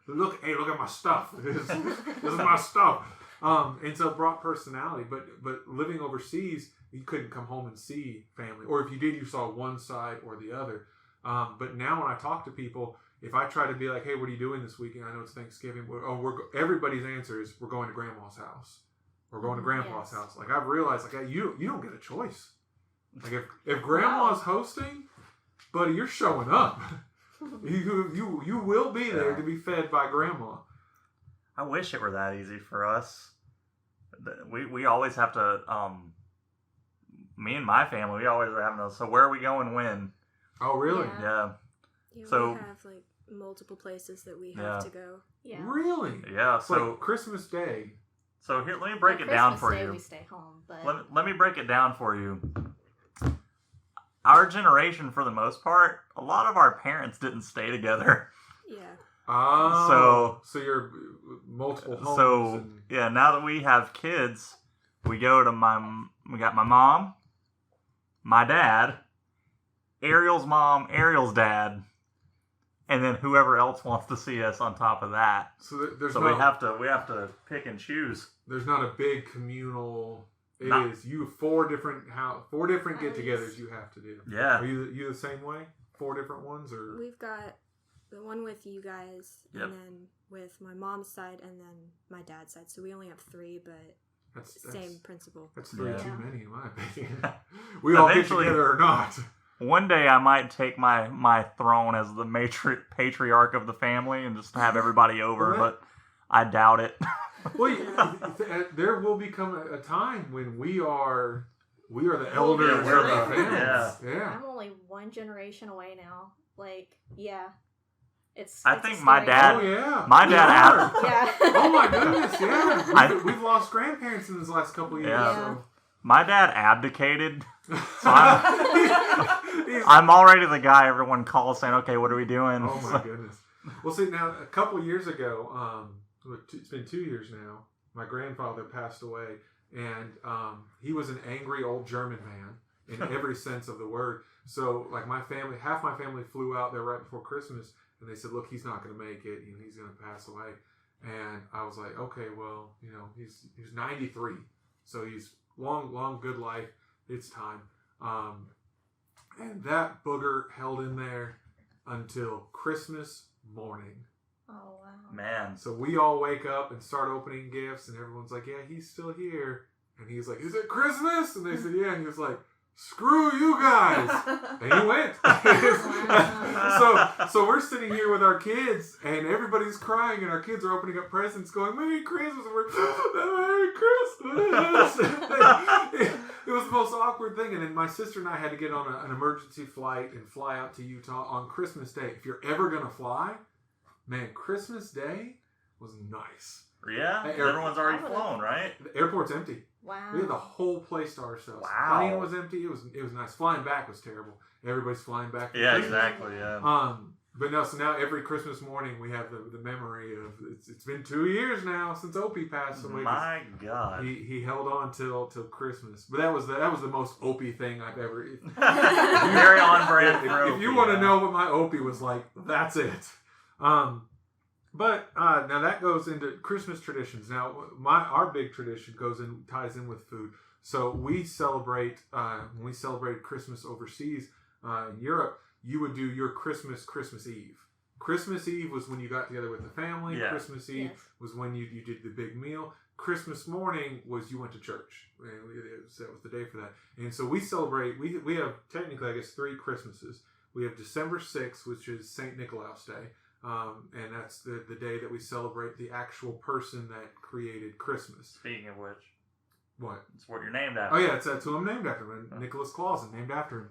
Look at my stuff. This is my stuff. And so it brought personality. But living overseas, you couldn't come home and see family. Or if you did, you saw one side or the other. But now when I talk to people, if I try to be like, hey, what are you doing this weekend? I know it's Thanksgiving. Everybody's answer is, we're going to grandma's house. We're going to grandpa's Yes. house. Like, I've realized, like, you don't get a choice. Like, if grandma's hosting, buddy, you're showing up. You will be there to be fed by grandma. I wish it were that easy for us. We always have to, me and my family, we always are having those, so where are we going when? Oh, really? Yeah. Yeah, So- we have like multiple places that we have Yeah. to go. Yeah. Really? Yeah, It's so like Christmas Day. so here, let me break On it down Christmas for Day, you. We stay home, but Let me break it down for you. Our generation, for the most part, a lot of our parents didn't stay together. Yeah. Oh, so you're multiple homes. So and- yeah, now that we have kids, we go to we got my mom, my dad, Ariel's mom, Ariel's dad, and then whoever else wants to see us on top of that. So there's So no, we have to pick and choose. there's not a big communal. It Not- is you four different get-togethers Nice. you have to do. Yeah. Are you the same way? 4 different ones or? We've got the one with you guys, Yep. and then with my mom's side, and then my dad's side. So we only have 3, but That's same principle. That's 3 Yeah. too many in my opinion. We all get Eventually- together or not. One day I might take my throne as the patriarch of the family and just have everybody over, Well, but I doubt it. Well, there will become a time when we are the elders we're of the the- families. yeah. Yeah. I'm only one generation away now. Like, yeah. It's I it's a think my scary- dad- Oh yeah. my We dad are. asked- Yeah. Oh my goodness, yeah. I- We've lost grandparents in this last couple of years. Yeah. So. My dad abdicated. So he's- I'm already the guy everyone calls saying, "Okay, what are we doing?" oh my goodness. Well, see, now a couple of years ago, it's been 2 years now. My grandfather passed away, and he was an angry old German man in every sense of the word. So, like half my family flew out there right before Christmas, and they said, "Look, he's not going to make it. He's going to pass away." And I was like, "Okay, well, he's 93, so he's long, good life. It's time." And that booger held in there until Christmas morning. Oh, wow. Man, So we all wake up and start opening gifts, and everyone's like, "Yeah, he's still here." And he's like, "Is it Christmas?" And they said, "Yeah." And he was like, "Screw you guys." And he went. so we're sitting here with our kids, and everybody's crying, and our kids are opening up presents, going, "Merry Christmas!" And we're, "Merry Christmas!" It was the most awkward thing. And then my sister and I had to get on an emergency flight and fly out to Utah on Christmas Day. If you're ever gonna fly, man, Christmas Day was nice. yeah, Hey, everyone's already I would've- flown, right? The airport's empty. Wow. We had the whole place to ourselves. Wow. Plane was empty. It was nice. Flying back was terrible. Everybody's flying back. Yeah, exactly. Yeah. But no, so now every Christmas morning we have the memory of it's been 2 years now since Opie passed away. My God. He held on till Christmas. But that was the most Opie thing I've ever. Very on brand. for If you Opie, want to yeah. know what my Opie was like, that's it. But now that goes into Christmas traditions. Now our big tradition ties in with food. So we celebrate when we celebrated Christmas overseas in Europe. You would do your Christmas Eve. Christmas Eve was when you got together with the family. Yeah. Christmas Eve Yes. was when you did the big meal. Christmas morning was you went to church. And that was the day for that. And so we celebrate. We have technically, I guess, 3 Christmases. We have December 6th, which is St. Nicolaus Day. And that's the day that we celebrate the actual person that created Christmas. Speaking of which, What? it's what you're named after. Oh yeah, that's who I'm named after. Nicholas Clausen, named after him.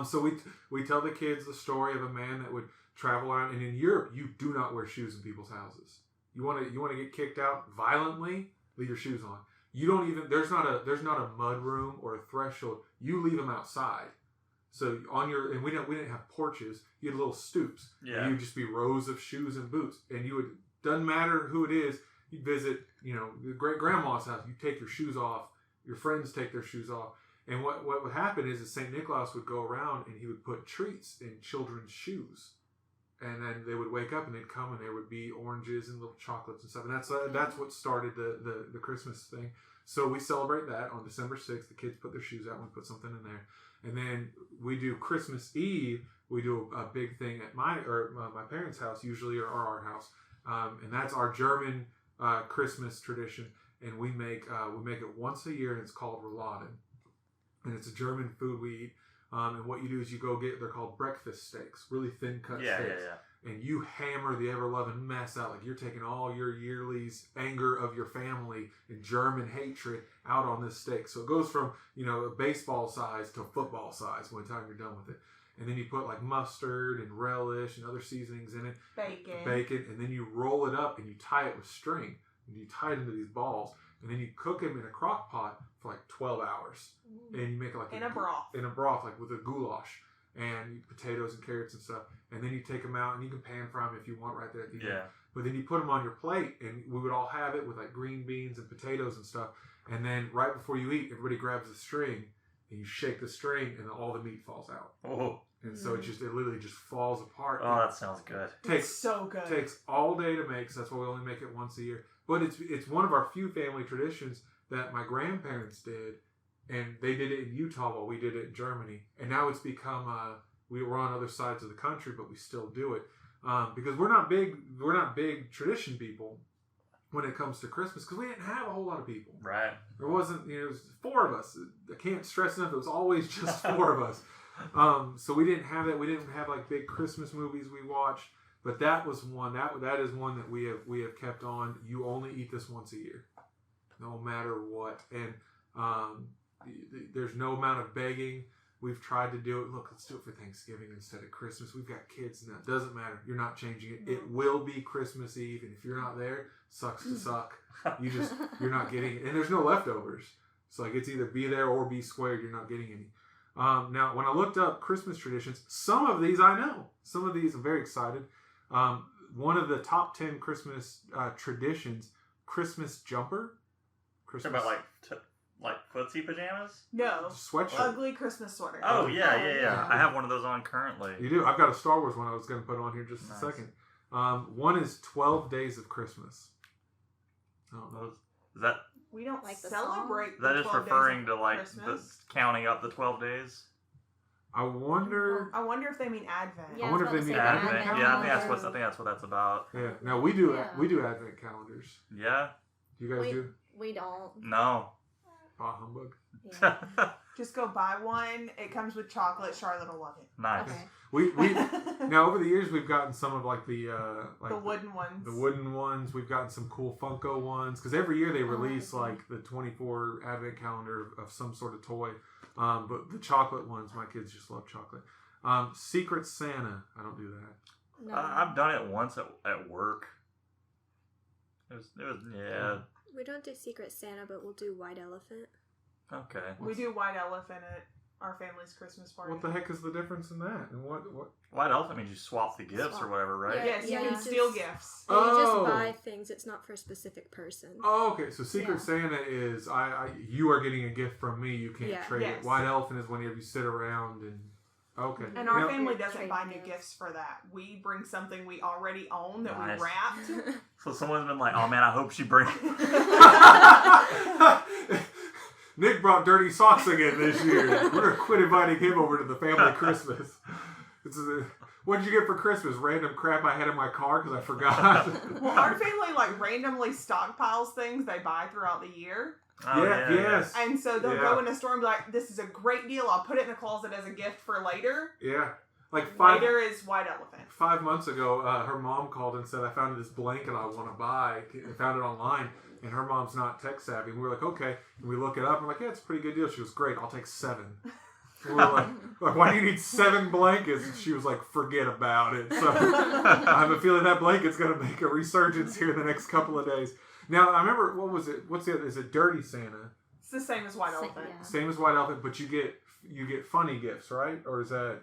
So we tell the kids the story of a man that would travel around, and in Europe, you do not wear shoes in people's houses. You want to get kicked out violently, leave your shoes on. You don't even there's not a mud room or a threshold. You leave them outside. So and we didn't have porches. You had little stoops. Yeah. And you'd just be rows of shoes and boots, and doesn't matter who it is. You visit, the great grandma's house. You take your shoes off. Your friends take their shoes off. And what would happen is St. Nicholas would go around and he would put treats in children's shoes. And then they would wake up and they'd come and there would be oranges and little chocolates and stuff. And that's what started the Christmas thing. So we celebrate that on December 6th. The kids put their shoes out and we put something in there. And then we do Christmas Eve. We do a big thing at my parents' house usually, or our house. And that's our German Christmas tradition. And we make it once a year, and it's called Rouladen. And it's a German food we eat. And what you do is you go they're called breakfast steaks, really thin cut steaks. Yeah. And you hammer the ever-loving mess out. Like you're taking all your yearly's anger of your family and German hatred out on this steak. So it goes from, a baseball size to football size by the time you're done with it. And then you put like mustard and relish and other seasonings in it. Bacon. And then you roll it up and you tie it with string. And you tie it into these balls. And then you cook them in a crock pot for like 12 hours. And you make it like in a broth. In a broth, like with a goulash. And potatoes and carrots and stuff. And then you take them out and you can pan fry them if you want right there at the end. But then you put them on your plate and we would all have it with like green beans and potatoes and stuff. And then right before you eat, everybody grabs a string and you shake the string, and all the meat falls out. Oh, And so it literally just falls apart. that sounds good. It's so good. Takes all day to make, so that's why we only make it once a year. But it's one of our few family traditions that my grandparents did, and they did it in Utah while we did it in Germany. And now it's become we were on other sides of the country, but we still do it because we're not big tradition people when it comes to Christmas, because we didn't have a whole lot of people. Right. There wasn't, it was 4 of us. I can't stress enough, it was always just 4 of us. So we didn't have that. We didn't have like big Christmas movies we watched, but that was one. That is one that we have kept on. You only eat this once a year, no matter what. And there's no amount of begging. We've tried to do it. Look, let's do it for Thanksgiving instead of Christmas. We've got kids now. It doesn't matter. You're not changing it. It will be Christmas Eve, and if you're not there, sucks to suck. You're not getting it. And there's no leftovers. So like it's either be there or be squared. You're not getting any. Now, when I looked up Christmas traditions, some of these I know. Some of these I'm very excited. One of the top 10 Christmas traditions, Christmas jumper. Christmas. About like footsie pajamas? No. Sweatshirt. Ugly Christmas sweater. Oh, yeah. I have one of those on currently. You do? I've got a Star Wars one I was going to put on here just a second. One is 12 Days of Christmas. I don't know. Is that... We don't like celebrate. That is referring to like counting up the 12 days. I wonder if they mean Advent. Yeah, I wonder if they mean Advent. Yeah, I think that's what that's about. Yeah. Now we do Advent calendars. Yeah. You guys do? We don't. No. Bah humbug. Yeah. Just go buy one. It comes with chocolate. Charlotte will love it. Nice. Okay. We now over the years we've gotten some of like the wooden ones. The wooden ones. We've gotten some cool Funko ones because every year they release like the 24 Advent calendar of some sort of toy. But the chocolate ones, my kids just love chocolate. Secret Santa, I don't do that. No. I've done it once at work. It was yeah. We don't do Secret Santa, but we'll do White Elephant. Okay. We do White Elephant at our family's Christmas party. What the heck is the difference in that? And what? White Elephant means you swap the gifts or whatever, right? Yes, you can steal gifts. You just buy things. It's not for a specific person. Oh, okay. So Secret Santa is you are getting a gift from me. You can't trade it. White Elephant is whenever you sit around and okay. And our family doesn't buy new gifts for that. We bring something we already own that we wrapped. So someone's been like, "Oh man, I hope she brings." Nick brought dirty socks again this year. We're gonna quit inviting him over to the family Christmas. What did you get for Christmas? Random crap I had in my car because I forgot. Well, our family like randomly stockpiles things they buy throughout the year. Oh, yes. And so they'll go in a store and be like, "This is a great deal. I'll put it in a closet as a gift for later." Yeah. Like later is White Elephant. 5 months ago, her mom called and said, "I found this blanket I want to buy. I found it online." And her mom's not tech savvy. And we were like, okay. And we look it up. And we're like, yeah, it's a pretty good deal. She was great. I'll take 7. And we were like, why do you need 7 blankets? And she was like, forget about it. So I have a feeling that blanket's going to make a resurgence here in the next couple of days. Now, I remember, what was it? What's the other? Is it Dirty Santa? It's the same as White Elephant. Yeah. Same as White Elephant, but you get funny gifts, right? Or is that...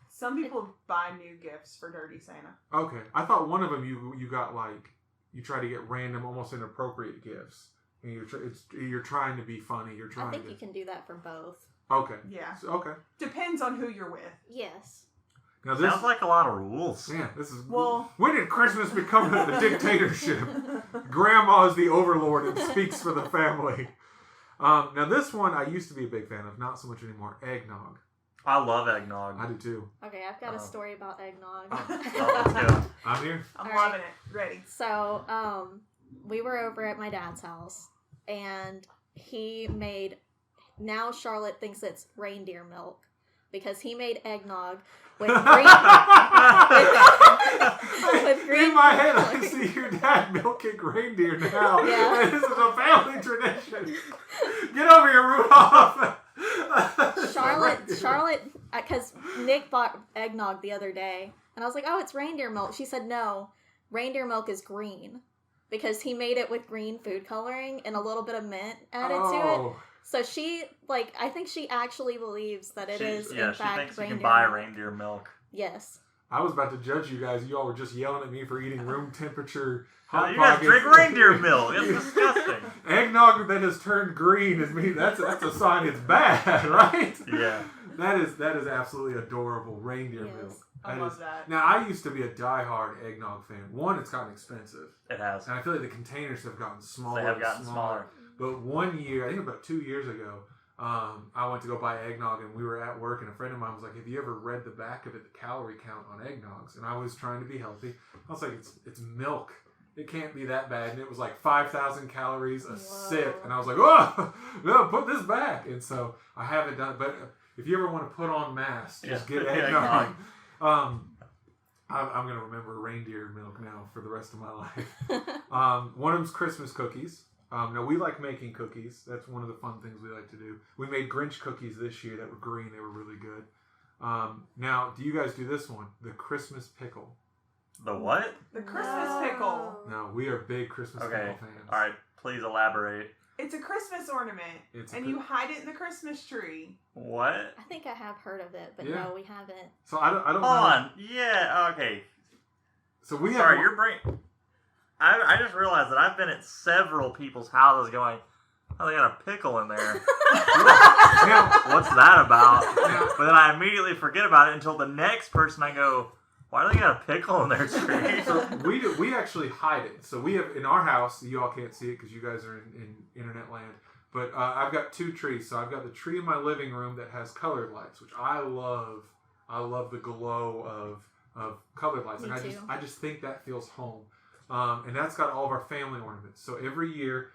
Some people buy new gifts for Dirty Santa. Okay. I thought one of them you got like... You try to get random, almost inappropriate gifts, and you're trying to be funny. I think you can do that for both. Okay. Yeah. Okay. Depends on who you're with. Yes. Now this sounds like a lot of rules. Yeah. This is. Well, when did Christmas become a dictatorship? Grandma is the overlord and speaks for the family. Now this one I used to be a big fan of, not so much anymore. Eggnog. I love eggnog. I do too. Okay, I've got a story about eggnog. Let's go. I'm here. I'm loving it. Ready. So, we were over at my dad's house, and he made. Now Charlotte thinks it's reindeer milk because he made eggnog with green. with green. In my head, I see your dad milking reindeer now. Yeah. And this is a family tradition. Get over here, Rudolph. Charlotte, because Nick bought eggnog the other day, and I was like, "Oh, it's reindeer milk." She said, "No, reindeer milk is green," because he made it with green food coloring and a little bit of mint added to it. So she, I think she actually believes that it is in fact she thinks reindeer you can buy milk. reindeer milk. Yes. I was about to judge you guys. You all were just yelling at me for eating room temperature No, hot you guys pockets. drink reindeer milk. It's disgusting. Eggnog that has turned green is me. That's a sign it's bad, right? Yeah. That is absolutely adorable. Reindeer Yes. milk. I love that. Now, I used to be a diehard eggnog fan. One, it's gotten expensive. It has. And I feel like the containers have gotten smaller. They have and gotten smaller. But one year, I think about 2 years ago, I went to go buy eggnog, and we were at work, and a friend of mine was like, "Have you ever read the back of it, the calorie count on eggnogs?" And I was trying to be healthy. I was like, "It's milk. It can't be that bad." And it was like 5,000 calories a sip. And I was like, "Oh, no, put this back." And so I haven't done it. But if you ever want to put on mass, just get eggnog. I'm going to remember reindeer milk now for the rest of my life. One of them's Christmas cookies. Now, we like making cookies. That's one of the fun things we like to do. We made Grinch cookies this year that were green. They were really good. Now, do you guys do this one? The Christmas pickle. The what? The Christmas pickle. No, we are big Christmas Okay. pickle fans. All right. Please elaborate. It's a Christmas ornament, It's a and you hide it in the Christmas tree. What? I think I have heard of it, but Yeah. no, we haven't. So I don't Hold know. on. Yeah. Okay. So we Sorry, have your brain. I just realized that I've been at several people's houses going, "Oh, they got a pickle in there. now, What's that about?" now, But then I immediately forget about it until the next person I go, "Why do they got a pickle in their tree?" so we actually hide it. So we have in our house. You all can't see it because you guys are in internet land. But I've got 2 trees. So I've got the tree in my living room that has colored lights, which I love. I love the glow of colored lights, Me and too. I just think that feels home. And that's got all of our family ornaments. So every year,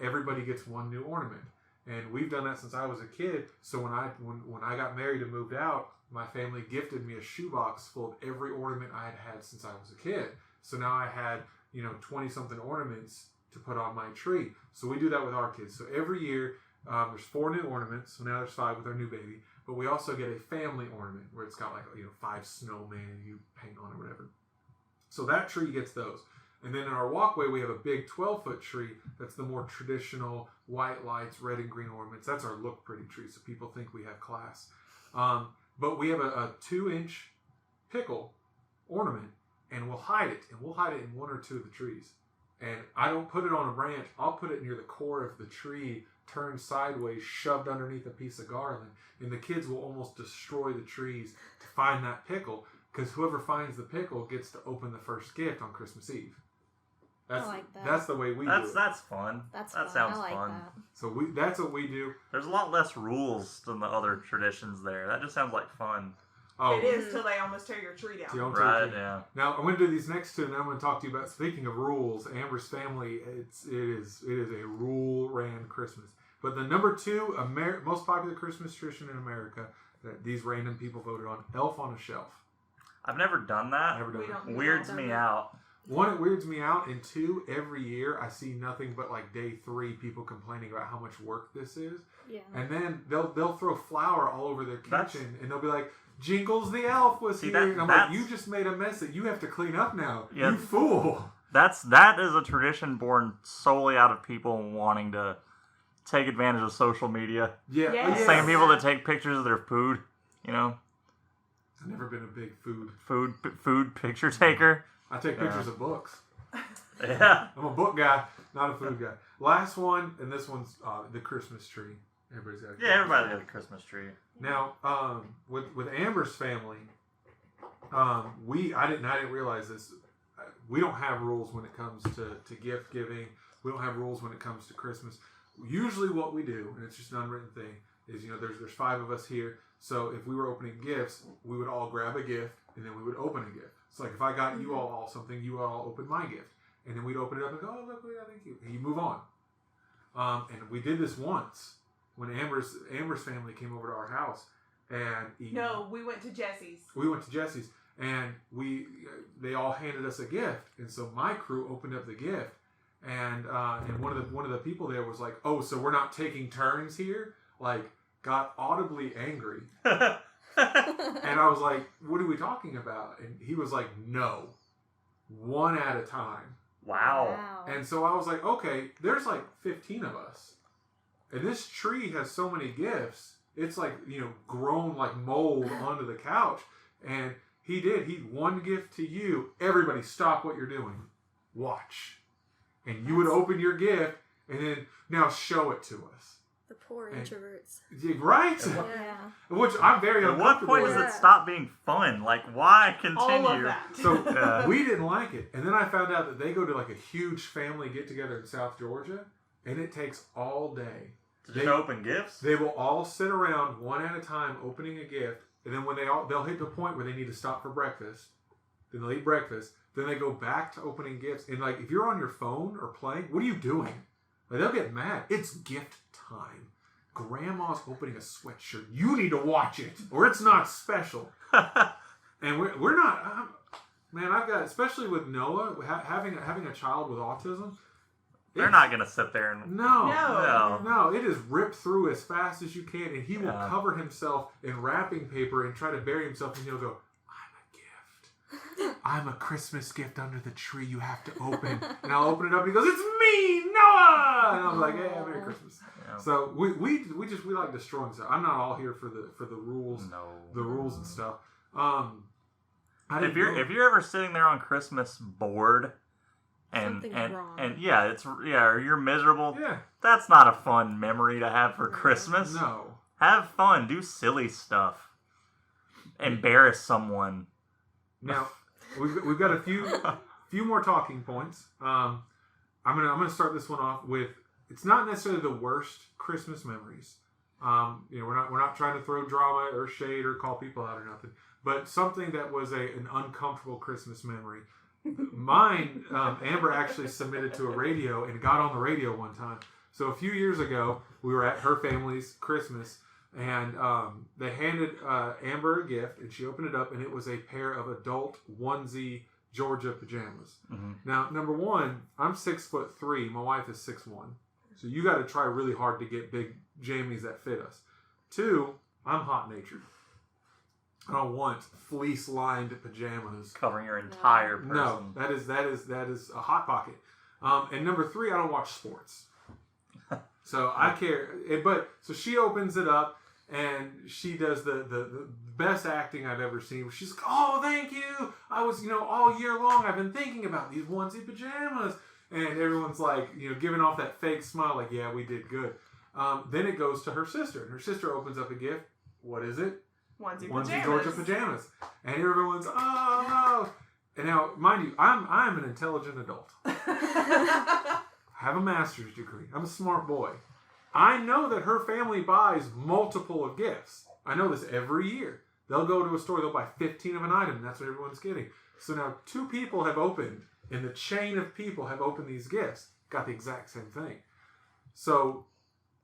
everybody gets one new ornament, and we've done that since I was a kid. So when I got married and moved out, my family gifted me a shoebox full of every ornament I had had since I was a kid. So now I had 20-something ornaments to put on my tree. So we do that with our kids. So every year, there's 4 new ornaments. So now there's 5 with our new baby. But we also get a family ornament where it's got 5 snowmen and you paint on it or whatever. So that tree gets those. And then in our walkway, we have a big 12-foot tree that's the more traditional white lights, red and green ornaments. That's our look pretty tree, so people think we have class. But we have a 2-inch pickle ornament, and we'll hide it. And we'll hide it in 1 or 2 of the trees. And I don't put it on a branch. I'll put it near the core of the tree, turned sideways, shoved underneath a piece of garland. And the kids will almost destroy the trees to find that pickle, because whoever finds the pickle gets to open the first gift on Christmas Eve. I like that. That's the way we do it. That's fun. That's that fun. sounds I like fun. that. So that's what we do. There's a lot less rules than the other traditions there. That just sounds like fun. Oh, It is till they almost tear your tree down. Don't Right? take it. Yeah. Now I'm going to do these next 2, and then I'm going to talk to you about. Speaking of rules, Amber's family. It is a rule-ran Christmas. But the number 2 most popular Christmas tradition in America that these random people voted on: Elf on a Shelf. I've never done that. Never done We that. don't- Weirds me out. 1, it weirds me out, and 2, every year I see nothing but day 3 people complaining about how much work this is, Yeah. and then they'll throw flour all over their That's- kitchen, and they'll be like, "Jingles the elf was See, here," and I'm like, that's- "You just made a mess that you have to clean up now, Yeah. you fool." That is a tradition born solely out of people wanting to take advantage of social media. Yeah, Yes. The yeah. same people that take pictures of their food. I've never been a big Food picture taker. I take pictures of books. Yeah. I'm a book guy, not a food guy. Last one, and this one's the Christmas tree. Everybody's got a Yeah, everybody has a Christmas tree. Now, with Amber's family, I didn't realize this. We don't have rules when it comes to gift giving. We don't have rules when it comes to Christmas. Usually, what we do, and it's just an unwritten thing, is there's 5 of us here. So if we were opening gifts, we would all grab a gift and then we would open a gift. So if I got you all something, you all open my gift, and then we'd open it up and go, "Oh, look, yeah, thank you," and you move on. And we did this once when Amber's family came over to our house, and No, we went to Jesse's. we went to Jesse's, and they all handed us a gift, and so my crew opened up the gift, and one of the people there was like, "Oh, so we're not taking turns here?" Got audibly angry, and I was like, "What are we talking about?" And he was like, "No, 1 at a time." Wow. And so I was like, "Okay, there's 15 of us, and this tree has so many gifts. It's grown like mold onto the couch." And He did. One gift to you. Everybody, stop what you're doing. Watch. And you would open your gift and then now show it to us. The poor introverts. Right? Yeah. Which I'm very At what uncomfortable point with. does it stop being fun? Like, why continue? All of that. So we didn't like it. And then I found out that they go to like a huge family get together in South Georgia and it takes all day. Did you open gifts? They will all sit around one at a time opening a gift. And then when they'll hit the point where they need to stop for breakfast. Then they'll eat breakfast. Then they go back to opening gifts. And like if you're on your phone or playing, what are you doing? Like, they'll get mad. It's gift time. Grandma's opening a sweatshirt. You need to watch it, or it's not special. And we're not. Man, I've got, especially with Noah having a child with autism. They're not gonna sit there and No. It is ripped through as fast as you can, and he will Yeah. cover himself in wrapping paper and try to bury himself, and he'll go, I'm a Christmas gift under the tree you have to open. And I'll open it up and he goes, it's me, Noah! And I'm like, yeah, Merry Christmas. Yeah. So we like destroying stuff. I'm not all here for the rules, the rules and stuff. If you're ever sitting there on Christmas bored and Something's wrong. or you're miserable, yeah, that's not a fun memory to have for Christmas. no. Have fun, do silly stuff. Embarrass someone. Now we've got a few more talking points. I'm gonna start this one off with, it's not necessarily the worst Christmas memories. We're not trying to throw drama or shade or call people out or nothing, but something that was an uncomfortable Christmas memory. Mine, Amber actually submitted to a radio and got on the radio one time. So a few years ago, we were at her family's Christmas. And they handed Amber a gift, and she opened it up, and it was a pair of adult onesie Georgia pajamas. Mm-hmm. Now, number one, I'm 6'3", my wife is 6'1", so you got to try really hard to get big jammies that fit us. Two, I'm hot-natured. I don't want fleece-lined pajamas Covering your entire person. No, that is a hot pocket. And number three, I don't watch sports. So I care, so she opens it up and she does the best acting I've ever seen. She's like, "Oh, thank you. I was, all year long I've been thinking about these onesie pajamas," and everyone's like, giving off that fake smile, like, "Yeah, we did good." Then it goes to her sister, and her sister opens up a gift. What is it? Onesie Georgia pajamas, and everyone's, "Oh no!" And now, mind you, I'm an intelligent adult. I have a master's degree. I'm a smart boy. I know that her family buys multiple of gifts. I know this every year. They'll go to a store, they'll buy 15 of an item, and that's what everyone's getting. So now 2 people have opened, and the chain of people have opened these gifts, got the exact same thing. So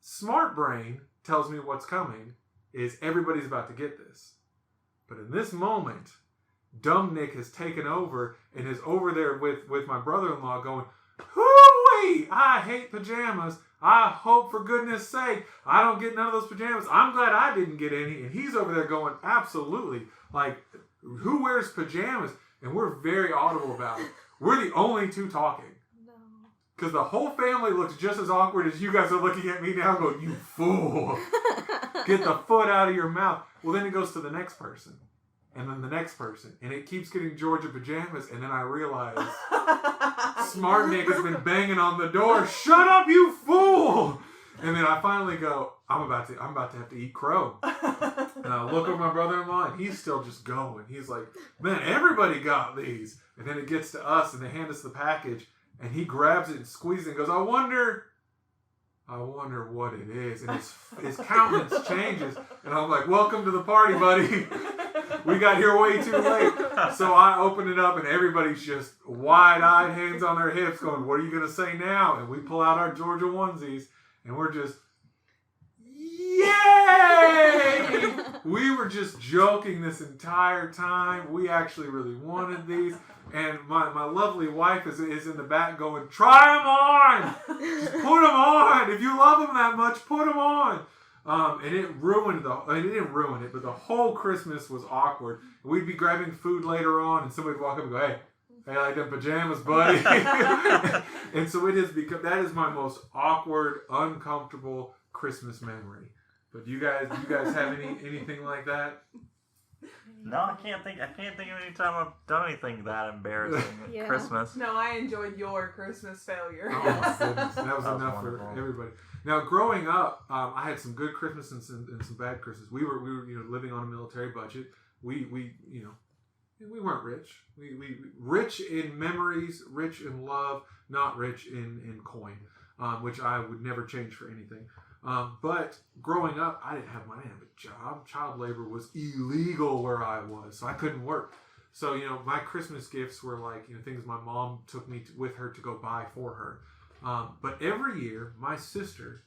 smart brain tells me what's coming is everybody's about to get this. But in this moment, dumb Nick has taken over and is over there with my brother-in-law going, "Hoo-wee! I hate pajamas. I hope for goodness sake I don't get none of those pajamas. I'm glad I didn't get any." And he's over there going, "Absolutely. Like, who wears pajamas?" And we're very audible about it. We're the only 2 talking. No. Because the whole family looks just as awkward as you guys are looking at me now going, "You fool. Get the foot out of your mouth." Well, then it goes to the next person. And then the next person. And it keeps getting Georgia pajamas. And then I realize Smart Nick has been banging on the door. "Shut up, you fool!" And then I finally go, I'm about to have to eat crow. And I look at my brother-in-law, and he's still just going. He's like, "Man, everybody got these." And then it gets to us, and they hand us the package, and he grabs it and squeezes it and goes, I wonder what it is. And his countenance changes, and I'm like, "Welcome to the party, buddy. We got here way too late." So I open it up, and everybody's just wide-eyed, hands on their hips, going, "What are you going to say now?" And we pull out our Georgia onesies, and we're just, yay! We were just joking this entire time. We actually really wanted these. And my lovely wife is in the back going, "Try them on! Just put them on! If you love them that much, put them on!" And it didn't ruin it, but the whole Christmas was awkward. We'd be grabbing food later on, and somebody would walk up and go, "Hey, I like them pajamas, buddy." And so it has become, that is my most awkward, uncomfortable Christmas memory. But do you guys have anything like that? No, I can't think of any time I've done anything that embarrassing at Yeah. Christmas. No, I enjoyed your Christmas failure. Oh my goodness, that was enough wonderful. for everybody. Now, growing up, I had some good Christmas and some bad Christmas. We were living on a military budget. We weren't rich. We rich in memories, rich in love, not rich in coin, which I would never change for anything. But growing up, I didn't have money. I didn't have a job. Child labor was illegal where I was, so I couldn't work. So, my Christmas gifts were like, things my mom took me with her to go buy for her. But every year, my sister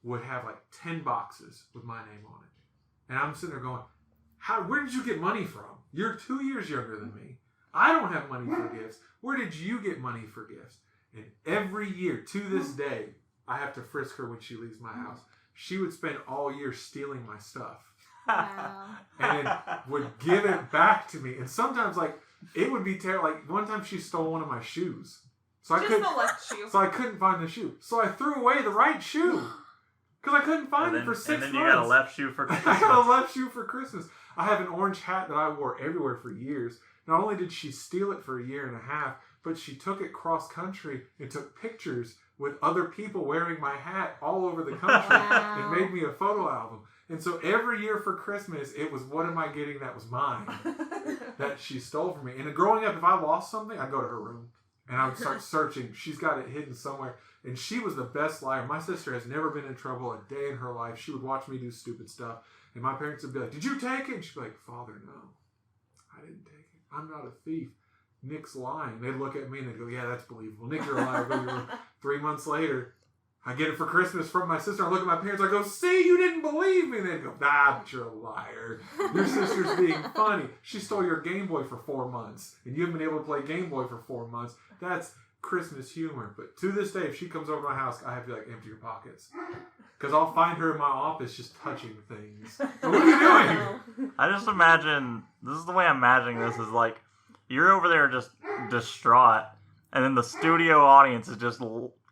would have like 10 boxes with my name on it. And I'm sitting there going, where did you get money from? You're 2 years younger than me. I don't have money for gifts. Where did you get money for gifts? And every year, to this day, I have to frisk her when she leaves my house. She would spend all year stealing my stuff. Wow. And then would give it back to me. And sometimes, it would be terrible. Like, one time she stole one of my shoes. So I Just couldn't, the left shoe. so I couldn't find the shoe. So I threw away the right shoe. Because I couldn't find it for 6 months. And then you got a left shoe for Christmas. I got a left shoe for Christmas. I have an orange hat that I wore everywhere for years. Not only did she steal it for a year and a half, but she took it cross country and took pictures with other people wearing my hat all over the country Wow. and made me a photo album. And so every year for Christmas, it was, what am I getting that was mine that she stole from me? And growing up, if I lost something, I'd go to her room and I would start searching. She's got it hidden somewhere. And she was the best liar. My sister has never been in trouble a day in her life. She would watch me do stupid stuff. And my parents would be like, did you take it? And she'd be like, Father, no, I didn't take it. I'm not a thief. Nick's lying. They'd look at me and they'd go, yeah, that's believable. Nick, you're a liar. 3 months later, I get it for Christmas from my sister. I look at my parents. I go, see, you didn't believe me. And they'd go, but you're a liar. Your sister's being funny. She stole your Game Boy for 4 months. And you haven't been able to play Game Boy for 4 months. That's Christmas humor. But to this day, if she comes over to my house, I have to empty your pockets. Because I'll find her in my office just touching things. What are you doing? I just imagine, this is the way I'm imagining this, is like, you're over there just distraught, and then the studio audience is just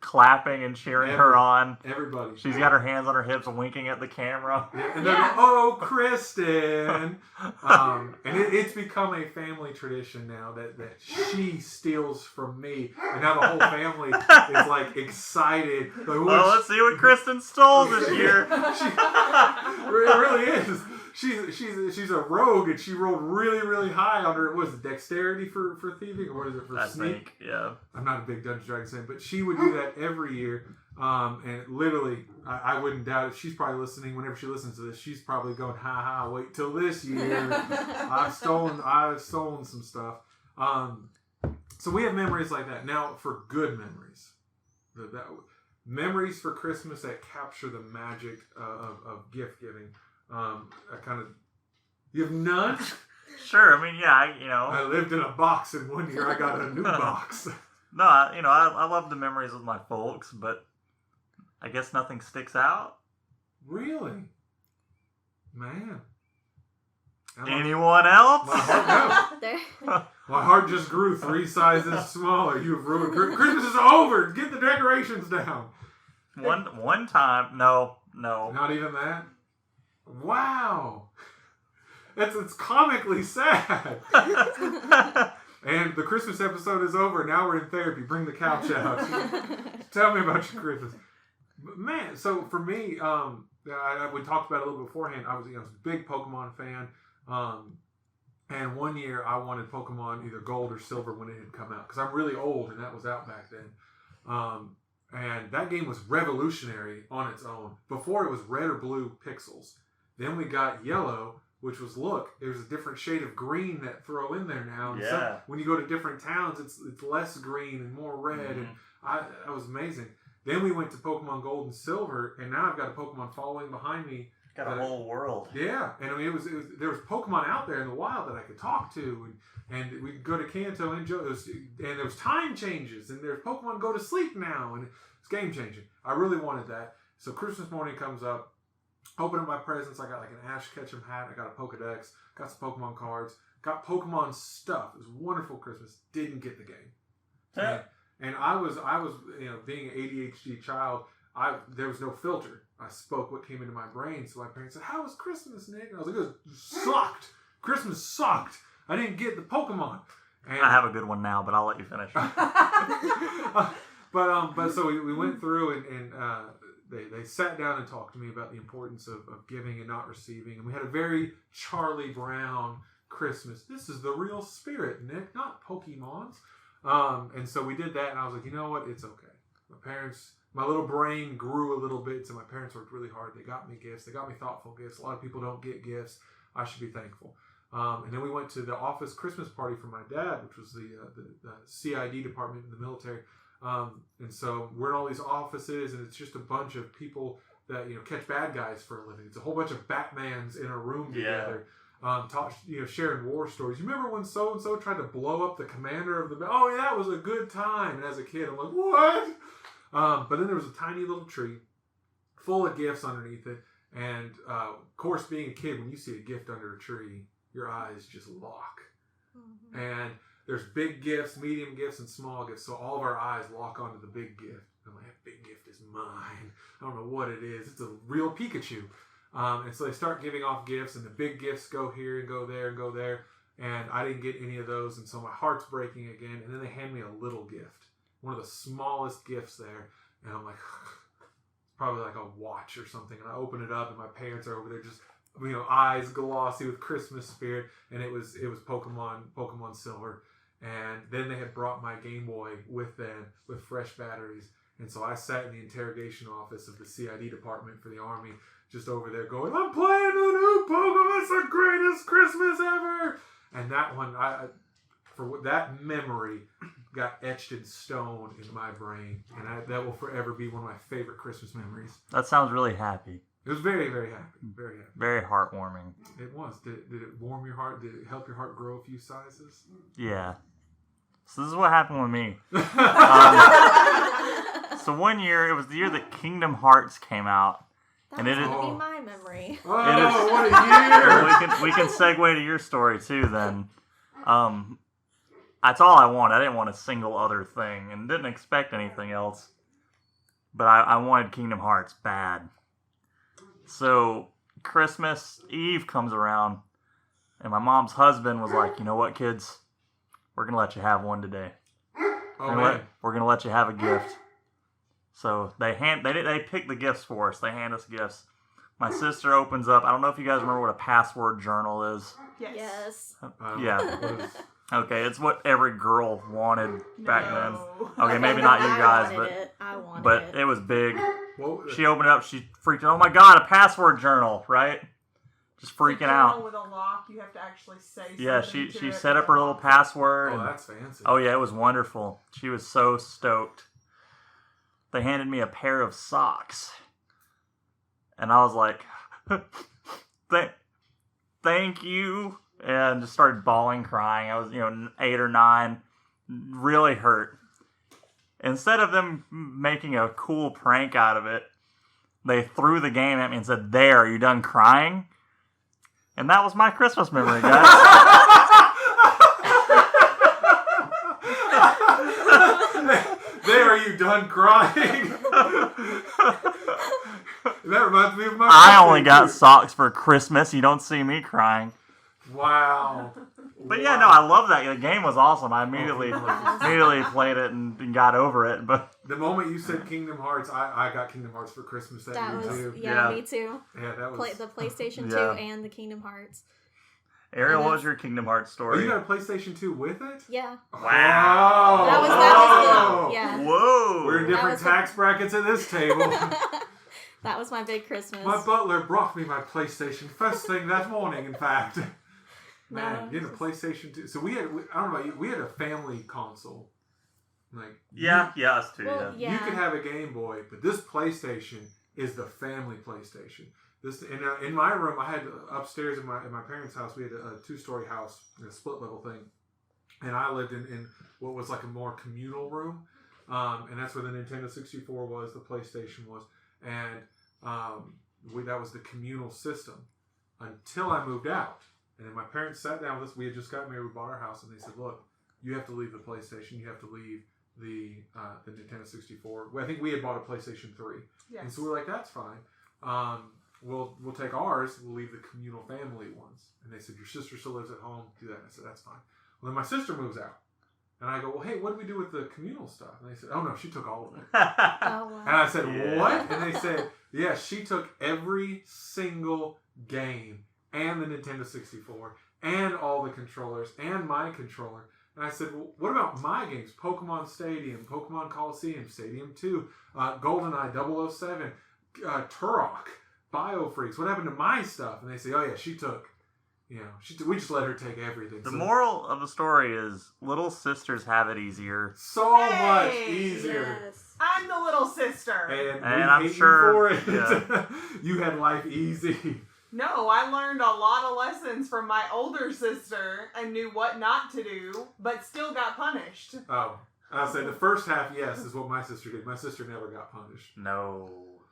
clapping and cheering her on. Everybody. She's got her hands on her hips, winking at the camera. Yeah, and they're going, oh, Kristen. And it's become a family tradition now that she steals from me. And now the whole family is like excited. Like, Well, let's see what Kristen stole this year. It really is. She's a rogue, and she rolled really, really high on her. Was it dexterity for thieving, or was it for I sneak? think, yeah. I'm not a big Dungeons & Dragons fan, but she would do that every year. And literally, I wouldn't doubt it. She's probably listening. Whenever she listens to this, she's probably going, "Ha ha! Wait till this year. I've stolen some stuff." So we have memories like that. Now, for good memories, memories for Christmas that capture the magic of gift giving. You have none? Sure, I mean, yeah, I lived in a box, and one year I got a new box. No, I love the memories with my folks, but I guess nothing sticks out. Really? Man. Anyone else? My heart, There. my heart just grew 3 sizes smaller. You've ruined Christmas is over. Get the decorations down. One time, no. Not even that? Wow. It's comically sad. And the Christmas episode is over. Now we're in therapy. Bring the couch out. Tell me about your Christmas. Man, so for me, we talked about it a little beforehand. I was a big Pokemon fan. And one year I wanted Pokemon either Gold or Silver when it had come out. Because I'm really old and that was out back then. And that game was revolutionary on its own. Before it was red or blue pixels. Then we got Yellow, which was, there's a different shade of green that throw in there now. And Yeah. when you go to different towns, it's less green and more red. Mm-hmm. And that was amazing. Then we went to Pokemon Gold and Silver, and now I've got a Pokemon following behind me. Got a whole world. Yeah, and I mean, there was Pokemon out there in the wild that I could talk to, and we'd go to Kanto and Johto, and there was time changes, and there's Pokemon go to sleep now, and it's game changing. I really wanted that. So Christmas morning comes up, open up my presents. I got like an Ash Ketchum hat, I got a Pokedex, got some Pokemon cards, got Pokemon stuff. It was a wonderful Christmas. Didn't get the game. Yeah. And I was being an ADHD child, there was no filter. I spoke what came into my brain. So my parents said, "How was Christmas, Nick?" And I was like, "It sucked. Christmas sucked. I didn't get the Pokemon. And I have a good one now, but I'll let you finish. but so we went through and they sat down and talked to me about the importance of giving and not receiving. And we had a very Charlie Brown Christmas. This is the real spirit, Nick, not Pokemon's. And so we did that, and I was like, you know what? It's okay. My little brain grew a little bit, so my parents worked really hard. They got me gifts. They got me thoughtful gifts. A lot of people don't get gifts. I should be thankful. And then we went to the office Christmas party for my dad, which was the CID department in the military. And so we're in all these offices, and it's just a bunch of people that catch bad guys for a living. It's a whole bunch of Batmans in a room together, sharing war stories. You remember when so and so tried to blow up the commander of the? Oh, yeah, that was a good time. And as a kid, I'm like, what? But then there was a tiny little tree full of gifts underneath it, and of course, being a kid, when you see a gift under a tree, your eyes just lock. Mm-hmm. And there's big gifts, medium gifts, and small gifts. So all of our eyes lock onto the big gift. I'm like, that big gift is mine. I don't know what it is. It's a real Pikachu. And so they start giving off gifts, and the big gifts go here and go there and go there. And I didn't get any of those, and so my heart's breaking again. And then they hand me a little gift, one of the smallest gifts there. And I'm like, it's probably like a watch or something. And I open it up, and my parents are over there just, eyes glossy with Christmas spirit. And it was Pokemon Silver. And then they had brought my Game Boy with them with fresh batteries. And so I sat in the interrogation office of the CID department for the Army, just over there going, I'm playing the new Pokemon. It's the greatest Christmas ever. And that one, that memory got etched in stone in my brain. And that will forever be one of my favorite Christmas memories. That sounds really happy. It was very, very happy. Very happy. Very heartwarming. It was. Did it warm your heart? Did it help your heart grow a few sizes? Yeah. So this is what happened with me. So one year, it was the year that Kingdom Hearts came out. That was going to be my memory. Oh, what a year! we can segue to your story too then. That's all I wanted. I didn't want a single other thing and didn't expect anything else. But I wanted Kingdom Hearts bad. So Christmas Eve comes around, and my mom's husband was like, you know what, kids? We're going to let you have one today. Oh, man. We're going to let you have a gift. So they pick the gifts for us. They hand us gifts. My sister opens up. I don't know if you guys remember what a password journal is. Yes. Yeah. Okay, it's what every girl wanted back then. Okay, maybe but not you guys, I wanted but it. it was big. Well, She opened it up. She freaked out. Oh my God, a password journal, right? Just freaking out. With a lock, you have to actually say something. Yeah, she set up her little password. Oh, that's fancy. Oh yeah, it was wonderful. She was so stoked. They handed me a pair of socks, and I was like, "Thank you," and just started bawling, crying. I was 8 or 9, really hurt. Instead of them making a cool prank out of it, they threw the game at me and said, "There, are you done crying?" And that was my Christmas memory, guys. There, are you done crying? That reminds me of my I only got socks for Christmas. You don't see me crying. Wow. But yeah, no, I love that. The game was awesome. I immediately played it and got over it. But the moment you said Kingdom Hearts, I got Kingdom Hearts for Christmas that year too. Yeah, me too. Yeah, that was the PlayStation 2 and the Kingdom Hearts. Ariel, what was your Kingdom Hearts story? Oh, you got a PlayStation 2 with it? Yeah. Wow. That was yeah. Whoa. We're in different tax brackets at this table. That was my big Christmas. My butler brought me my PlayStation first thing that morning, in fact. Man, getting a PlayStation 2. So I don't know about you, we had a family console. Like us too. Well, yeah. You could have a Game Boy, but this PlayStation is the family PlayStation. This in my room, I had upstairs in my parents' house. We had a 2-story house, a split level thing, and I lived in what was like a more communal room, and that's where the Nintendo 64 was, the PlayStation was, and that was the communal system until I moved out. And then my parents sat down with us. We had just got married. We bought our house, and they said, "Look, you have to leave the PlayStation. You have to leave the Nintendo 64." Well, I think we had bought a PlayStation 3, Yes. and so we're like, "That's fine." we'll take ours. We'll leave the communal family ones. And they said, your sister still lives at home. Do that. And I said, that's fine. Well, then my sister moves out. And I go, well, hey, what do we do with the communal stuff? And they said, oh, no, she took all of it. Oh, wow. And I said, Yeah. what? And they said, yeah, she took every single game and the Nintendo 64 and all the controllers and my controller. And I said, well, what about my games? Pokemon Stadium, Pokemon Coliseum, Stadium 2, GoldenEye 007, Turok, BioFreaks. What happened to my stuff? And they say, oh, yeah, she took, we just let her take everything. The So- moral of the story is little sisters have it easier. So Hey! much easier. Yes. I'm the little sister. And we I'm hate sure- you for it. You had life easy. No, I learned a lot of lessons from my older sister and knew what not to do, but still got punished. Oh, I'll say the first half, yes, is what my sister did. My sister never got punished. No.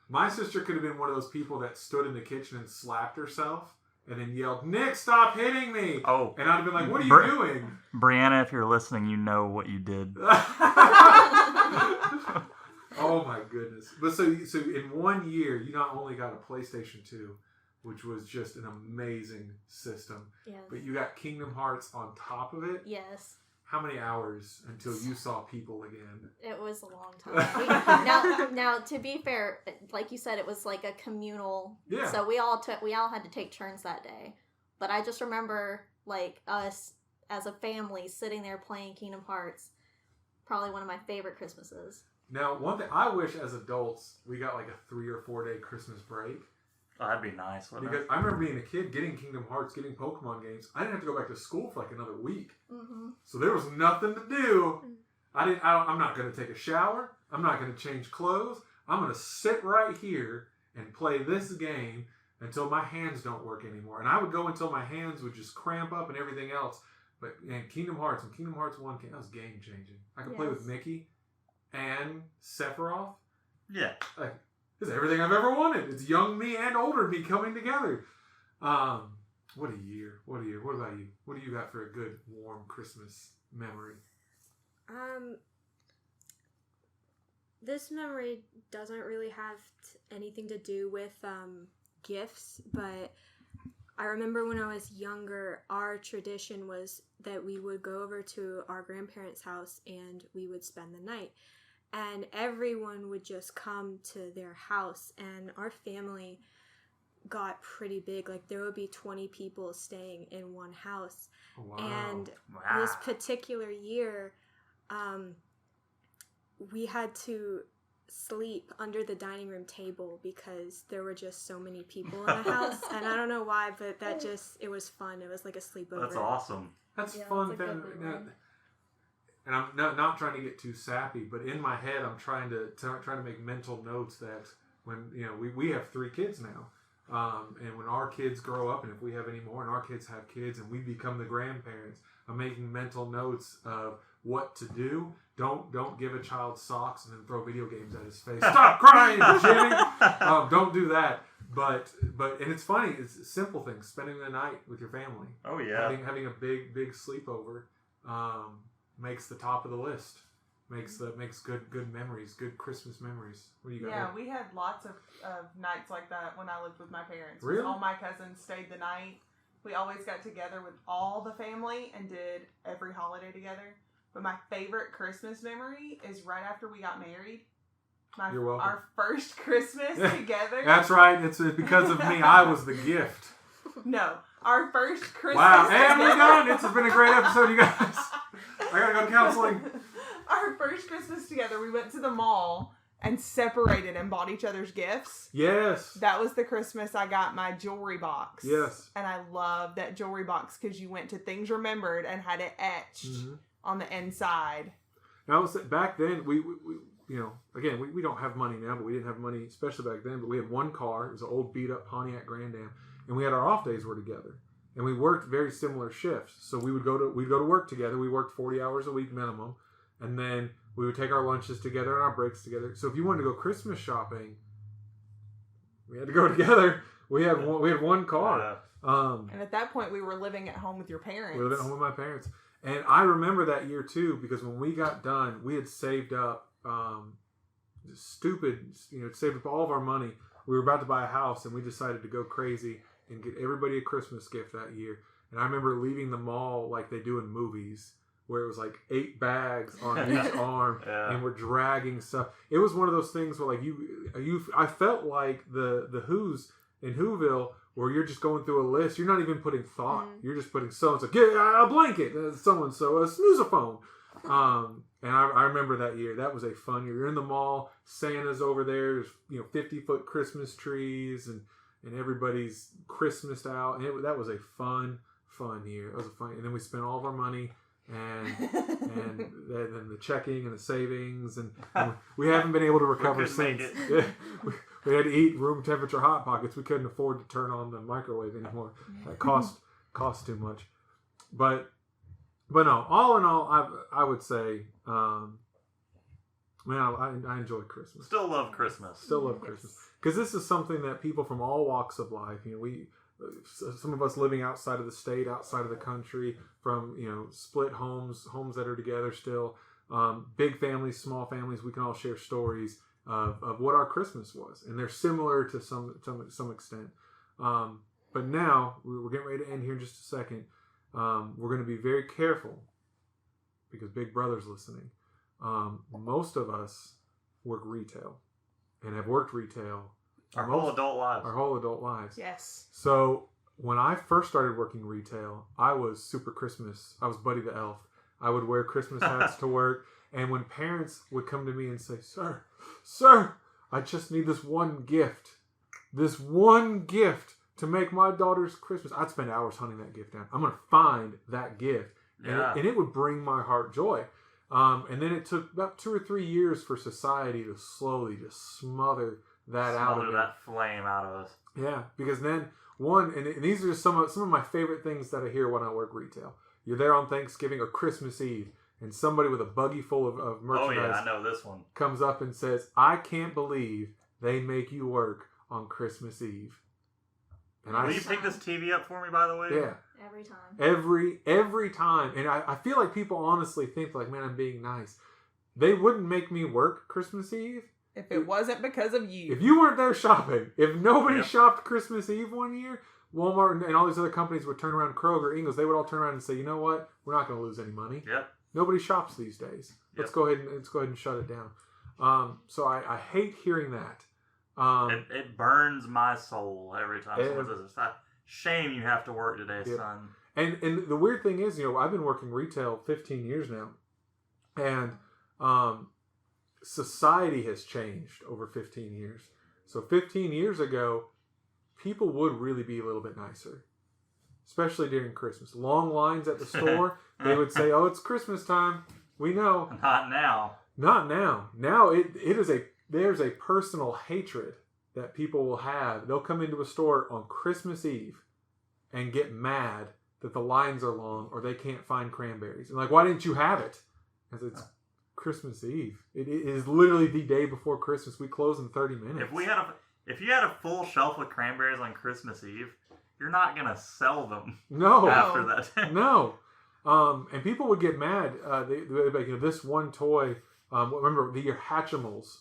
My sister could have been one of those people that stood in the kitchen and slapped herself and then yelled, Nick, stop hitting me! Oh, And I'd have been like, what are you Br- doing? Brianna, if you're listening, you know what you did. Oh my goodness. But so in 1 year, you not only got a PlayStation 2, which was just an amazing system, Yes. but you got Kingdom Hearts on top of it. Yes. How many hours until you saw people again? It was a long time. Now, to be fair, like you said, it was like a communal. Yeah. So we all had to take turns that day. But I just remember like us as a family sitting there playing Kingdom Hearts. Probably one of my favorite Christmases. Now, one thing I wish as adults we got like a 3 or 4 day Christmas break. Oh, that'd be nice, wouldn't Because it? I remember being a kid, getting Kingdom Hearts, getting Pokemon games. I didn't have to go back to school for like another week, Mm-hmm. so there was nothing to do. I'm not going to take a shower. I'm not going to change clothes. I'm going to sit right here and play this game until my hands don't work anymore. And I would go until my hands would just cramp up and everything else. But man, Kingdom Hearts and Kingdom Hearts 1 that was game changing. I could play with Yes. Mickey and Sephiroth. Yeah. It's everything I've ever wanted. It's young me and older me coming together. What a year. What a year. What about you? What do you got for a good, warm Christmas memory? This memory doesn't really have anything to do with gifts, but I remember when I was younger, our tradition was that we would go over to our grandparents' house and we would spend the night. And everyone would just come to their house, and our family got pretty big. Like, there would be 20 people staying in one house. Oh, wow. And Wow. this particular year, we had to sleep under the dining room table because there were just so many people in the house. And I don't know why, but it was fun. It was like a sleepover. That's awesome. That's Yeah, fun. that's a good one. And I'm not trying to get too sappy, but in my head, I'm trying to make mental notes that when we have 3 kids now, and when our kids grow up, and if we have any more, and our kids have kids, and we become the grandparents, I'm making mental notes of what to do. Don't give a child socks and then throw video games at his face. Stop crying, Jimmy. Don't do that. But and it's funny. It's simple things. Spending the night with your family. Oh, yeah. Having a big sleepover makes the top of the list. Makes good memories, good Christmas memories. What do you got? Yeah, we had lots of nights like that when I lived with my parents. Really? All my cousins stayed the night. We always got together with all the family and did every holiday together. But my favorite Christmas memory is right after we got married. You're welcome. Our first Christmas together. That's right. It's because of me. I was the gift. No, our first Christmas Wow. And we're together. done. It's been a great episode, you guys. I gotta go to counseling. Our first Christmas together, we went to the mall and separated and bought each other's gifts. Yes. That was the Christmas I got my jewelry box. Yes. And I love that jewelry box because you went to Things Remembered and had it etched on the inside. Now, back then, we again, we don't have money now, but we didn't have money, especially back then. But we had one car. It was an old beat-up Pontiac Grand Am, and we had our off days were together. And we worked very similar shifts. So we'd go to work together. We worked 40 hours a week minimum, and then we would take our lunches together and our breaks together. So if you wanted to go Christmas shopping, we had to go together. We had one car. And at that point, we were living at home with your parents. We were living at home with my parents. And I remember that year too, because when we got done, we had saved up saved up all of our money we were about to buy a house, and we decided to go crazy and get everybody a Christmas gift that year. And I remember leaving the mall like they do in movies, where it was like 8 bags on each arm, and we're dragging stuff. It was one of those things where like I felt like the Who's in Whoville, where you're just going through a list. You're not even putting thought. You're just putting so-and-so. Get a blanket. So-and-so. A snoozaphone. And I remember that year. That was a fun year. You're in the mall. Santa's over there. There's 50-foot Christmas trees, and everybody's Christmased out. And that was a fun year. It was a fun. And then we spent all of our money, and then the checking and the savings, and we haven't been able to recover since. We had to eat room temperature Hot Pockets. We couldn't afford to turn on the microwave anymore. That cost too much. But no, all in all, I would say, I enjoy Christmas. Still love Christmas. Still love Christmas. Because this is something that people from all walks of life, some of us living outside of the state, outside of the country, from, split homes that are together still, big families, small families, we can all share stories of what our Christmas was. And they're similar to some extent. But now, we're getting ready to end here in just a second. We're going to be very careful because Big Brother's listening. Most of us work retail and have worked retail our whole adult lives. Yes. So when I first started working retail, I was super Christmas. I was Buddy the Elf. I would wear Christmas hats to work. And when parents would come to me and say, Sir, I just need this one gift to make my daughter's Christmas. I'd spend hours hunting that gift down. I'm going to find that gift. And it would bring my heart joy. And then it took about 2 or 3 years for society to slowly just smother that flame out of us. Yeah, because then and these are just some of my favorite things that I hear when I work retail. You're there on Thanksgiving or Christmas Eve, and somebody with a buggy full of merchandise. Oh yeah, I know this one. Comes up and says, "I can't believe they make you work on Christmas Eve." And Will you pick this TV up for me, by the way? Yeah. Every time. Every time. And I feel like people honestly think like, man, I'm being nice. They wouldn't make me work Christmas Eve if it wasn't because of you. If you weren't there shopping. If nobody shopped Christmas Eve one year, Walmart and all these other companies would turn around, Kroger, Ingles, they would all turn around and say, you know what? We're not going to lose any money. Yep. Nobody shops these days. Let's go ahead and shut it down. So I hate hearing that. It burns my soul every time someone says it's not shame you have to work today, son. And the weird thing is, I've been working retail 15 years now, and society has changed over 15 years. So 15 years ago, people would really be a little bit nicer, especially during Christmas. Long lines at the store, they would say, "Oh, it's Christmas time." We know. Not now. Not now. Now there's a personal hatred that people will have. They'll come into a store on Christmas Eve and get mad that the lines are long or they can't find cranberries. And like, why didn't you have it? Because it's Christmas Eve. It is literally the day before Christmas. We close in 30 minutes. If you had a full shelf of cranberries on Christmas Eve, you're not gonna sell them. No. After that. No. And people would get mad. This one toy. Remember the year Hatchimals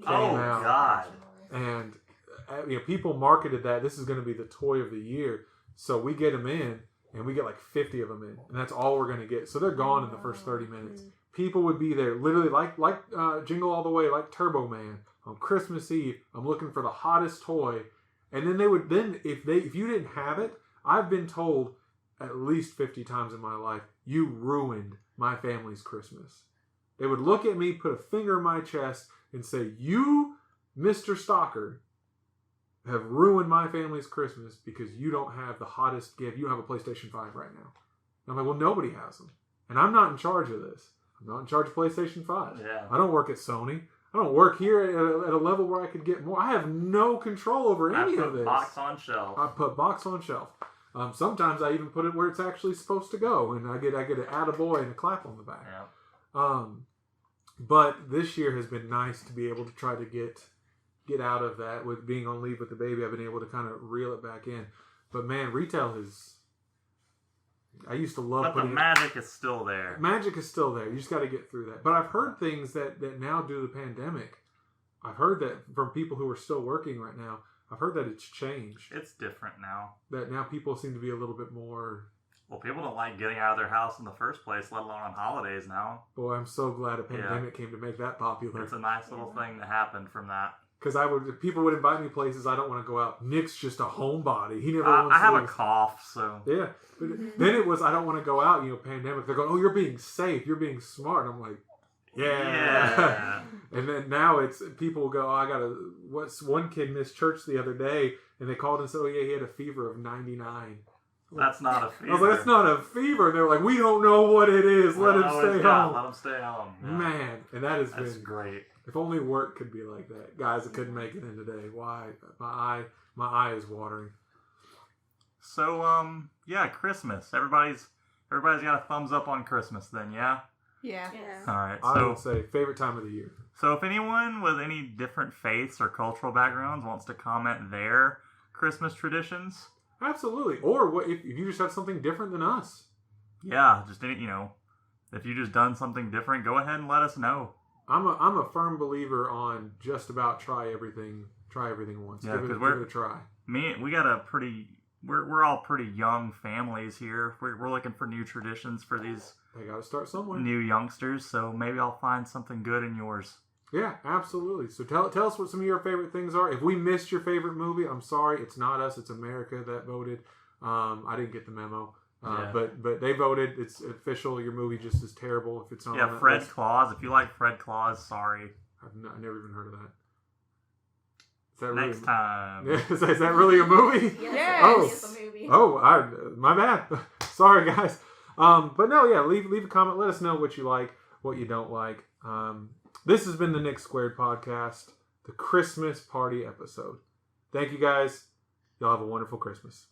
came out. God. And people marketed that this is going to be the toy of the year. So we get them in, and we get like 50 of them in, and that's all we're going to get. So they're gone in the first 30 minutes. People would be there, literally like Jingle All the Way, like Turbo Man on Christmas Eve. I'm looking for the hottest toy, and then if you didn't have it, I've been told at least 50 times in my life, you ruined my family's Christmas. They would look at me, put a finger in my chest, and say, "You, Mr. Stalker, have ruined my family's Christmas because you don't have the hottest gift. You don't have a PlayStation 5 right now." And I'm like, well, nobody has them. And I'm not in charge of this. I'm not in charge of PlayStation 5. Yeah. I don't work at Sony. I don't work here at a level where I could get more. I have no control over any of this. Box on shelf. I put box on shelf. Sometimes I even put it where it's actually supposed to go. And I get an attaboy and a clap on the back. Yeah. But this year has been nice to be able to try to get out of that. With being on leave with the baby, I've been able to kind of reel it back in. But man, retail I used to love But the magic is still there. Magic is still there. You just got to get through that. But I've heard things that now due to the pandemic, I've heard that from people who are still working right now. I've heard that it's changed. It's different now. That now people seem to be a little bit more. Well, people don't like getting out of their house in the first place, let alone on holidays now. Boy, I'm so glad a pandemic came to make that popular. It's a nice little thing that happened from that. Because people would invite me places I don't want to go out. Nick's just a homebody. He never wants I have to a leave. cough, so Yeah. But then it was, I don't want to go out, pandemic. They're going, oh, you're being safe. You're being smart. And I'm like, yeah. And then now it's, people will go, oh, one kid missed church the other day, and they called and said, oh, yeah, he had a fever of 99. That's not a fever. I was like, that's not a fever. And they're like, we don't know what it is. Let him stay home. Let him stay home. Yeah. Man, and that's been great. If only work could be like that. Guys, I couldn't make it in today. Why? My eye is watering. So, yeah, Christmas. Everybody's got a thumbs up on Christmas then, yeah? Yeah. Yeah. All right. I would say favorite time of the year. So if anyone with any different faiths or cultural backgrounds wants to comment their Christmas traditions, absolutely. Or what if you just have something different than us? Yeah, just any, if you just done something different, go ahead and let us know. I'm a firm believer on just about try everything once. Yeah, give it a try. We got we're all pretty young families here. We're looking for new traditions for these. They got to start somewhere. New youngsters, so maybe I'll find something good in yours. Yeah, absolutely. So tell us what some of your favorite things are. If we missed your favorite movie, I'm sorry. It's not us. It's America that voted. I didn't get the memo. But they voted. It's official. Your movie just is terrible if it's on. Yeah, Fred Claus. If you like Fred Claus, sorry. I've never even heard of that. Is that Next time. Is that really a movie? Yes. Oh. It's a movie. Oh, my bad. Sorry, guys. But no, yeah. Leave a comment. Let us know what you like, what you don't like. This has been the Nick Squared podcast, the Christmas party episode. Thank you, guys. Y'all have a wonderful Christmas.